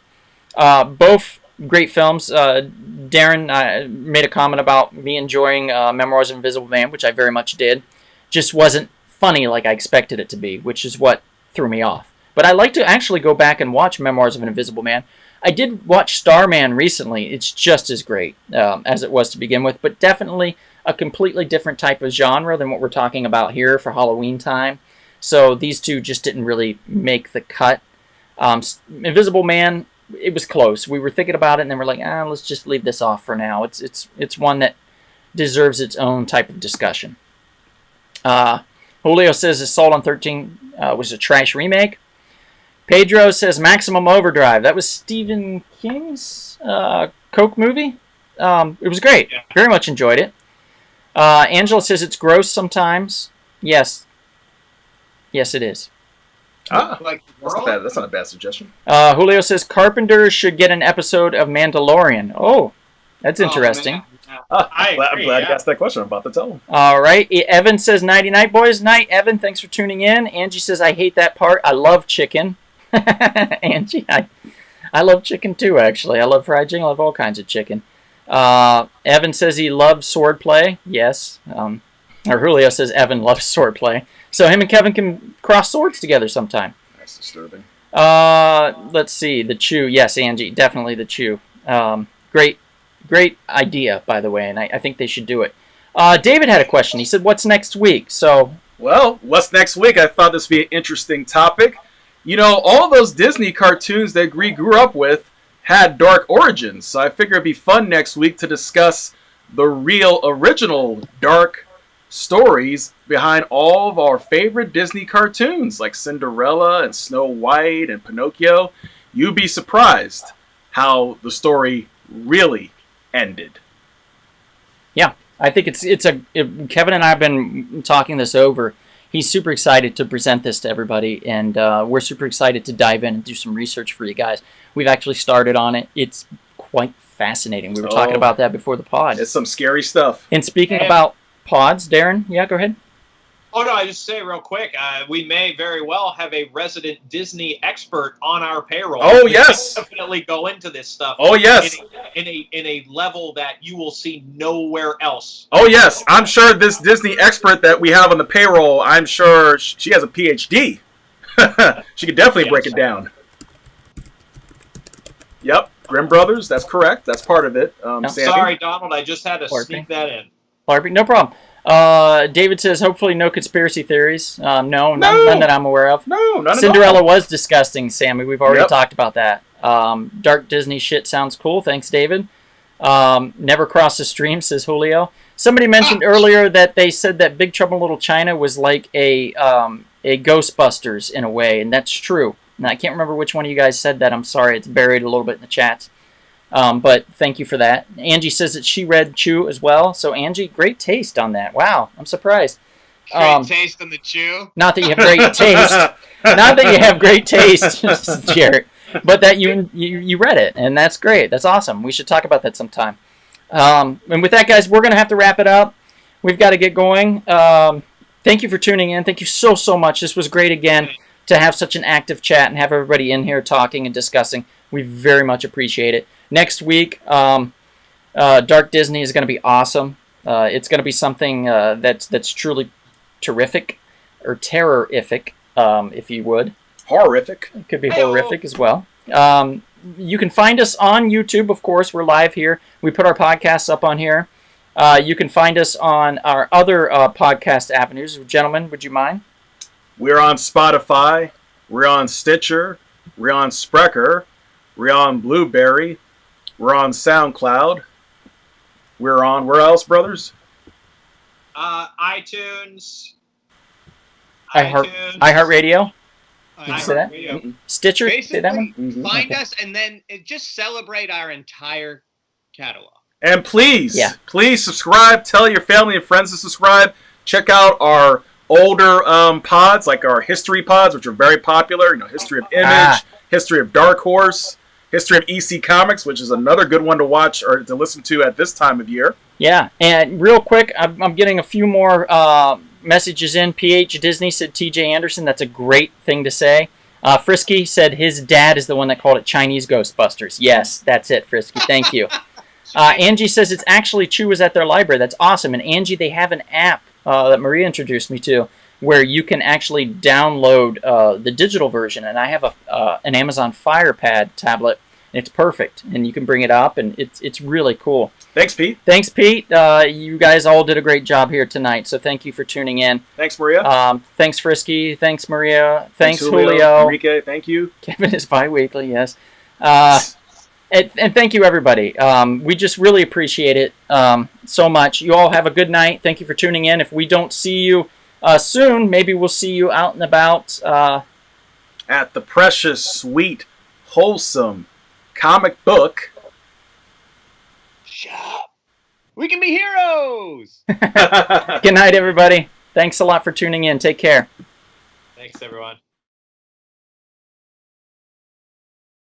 Both great films. Darren made a comment about me enjoying Memoirs of an Invisible Man, which I very much did. Just wasn't funny like I expected it to be, which is what threw me off. But I like to actually go back and watch Memoirs of an Invisible Man. I did watch Starman recently. It's just as great as it was to begin with, but definitely a completely different type of genre than what we're talking about here for Halloween time. So these two just didn't really make the cut. Invisible Man, it was close. We were thinking about it, and then we're like, let's just leave this off for now. It's one that deserves its own type of discussion. Julio says Assault on 13 was a trash remake. Pedro says Maximum Overdrive. That was Stephen King's Coke movie. It was great. Yeah. Very much enjoyed it. Angela says it's gross sometimes. Yes. Yes, it is. Like That's not a bad suggestion. Julio says Carpenter should get an episode of Mandalorian. Oh, that's interesting. Man. I'm glad agree, you yeah. asked that question. I'm about to tell him. All right. Evan says nighty night, boys. Night, Evan. Thanks for tuning in. Angie says I hate that part. I love chicken. Angie, I love chicken too. Actually, I love fried chicken. I love all kinds of chicken. Evan says he loves swordplay. Yes. Or Julio says Evan loves swordplay. So him and Kevin can cross swords together sometime. That's disturbing. Let's see. The Chew. Yes, Angie. Definitely the Chew. Great idea, by the way, and I think they should do it. David had a question. He said, what's next week? So, Well, what's next week? I thought this would be an interesting topic. You know, all those Disney cartoons that we grew up with had dark origins, so I figure it'd be fun next week to discuss the real original dark stories behind all of our favorite Disney cartoons like Cinderella and Snow White and Pinocchio. You'd be surprised how the story really ended. yeah, I think Kevin and I have been talking this over. He's super excited to present this to everybody, and we're super excited to dive in and do some research for you guys. We've actually started on it. It's quite fascinating. We were talking about that before the pod. It's some scary stuff. And speaking about pods, Darren, yeah, go ahead. Oh, no, I just say real quick, we may very well have a resident Disney expert on our payroll. Oh, We yes. can definitely go into this stuff. Oh, yes. In a level that you will see nowhere else. Oh, yes. I'm sure this Disney expert that we have on the payroll, I'm sure she has a PhD. She could definitely break it down. Yep. Grimm Brothers, that's correct. That's part of it. Sandy? Sorry, Donald, I just had to Pardon sneak me. that in. Larpy, no problem. David says, hopefully no conspiracy theories. No, none that I'm aware of. No, none Cinderella at all. was disgusting, Sammy. We've already Yep. talked about that. Dark Disney shit sounds cool. Thanks, David. Never cross the stream, says Julio. Somebody mentioned earlier that they said that Big Trouble in Little China was like a Ghostbusters in a way, and that's true. And I can't remember which one of you guys said that. I'm sorry. It's buried a little bit in the chat. But thank you for that. Angie says that she read Chew as well. So, Angie, great taste on that. Wow, I'm surprised. Great taste on the chew. Not that you have great taste. Not that you have great taste, Jarrett. But that you read it, and that's great. That's awesome. We should talk about that sometime. And with that, guys, we're going to have to wrap it up. We've got to get going. Thank you for tuning in. Thank you so much. This was great again to have such an active chat and have everybody in here talking and discussing. We very much appreciate it. Next week, Dark Disney is going to be awesome. It's going to be something that's truly terrific, or terrorific, if you would. Horrific. It could be horrific as well. You can find us on YouTube, of course. We're live here. We put our podcasts up on here. You can find us on our other podcast avenues. Gentlemen, would you mind? We're on Spotify. We're on Stitcher. We're on Spreaker. We're on Blueberry. We're on SoundCloud. We're on, where else, brothers? iTunes. iHeartRadio. Did you say that? iHeartRadio. Stitcher? Say that one? Basically, find Okay. us and then just celebrate our entire catalog. And please, Yeah. please subscribe. Tell your family and friends to subscribe. Check out our older pods, like our history pods, which are very popular. You know, History of Image, History of Dark Horse, History of EC Comics, which is another good one to watch or to listen to at this time of year. Yeah, and real quick, I'm getting a few more messages in. PH Disney said TJ Anderson. That's a great thing to say. Frisky said his dad is the one that called it Chinese Ghostbusters. Yes, that's it, Frisky. Thank you. Angie says it's actually Chew is at their library. That's awesome. And Angie, they have an app that Maria introduced me to where you can actually download the digital version. And I have an Amazon Fire Pad tablet It's perfect, and you can bring it up, and it's really cool. Thanks, Pete. Thanks, Pete. You guys all did a great job here tonight, so thank you for tuning in. Thanks, Maria. Thanks, Frisky. Thanks, Maria. Thanks, Julio. Enrique, thank you. Kevin is bi-weekly, yes. And thank you, everybody. We just really appreciate it so much. You all have a good night. Thank you for tuning in. If we don't see you soon, maybe we'll see you out and about. At the precious, sweet, wholesome comic book shop. We can be heroes. Good night, everybody. Thanks a lot for tuning in. Take care. Thanks, everyone.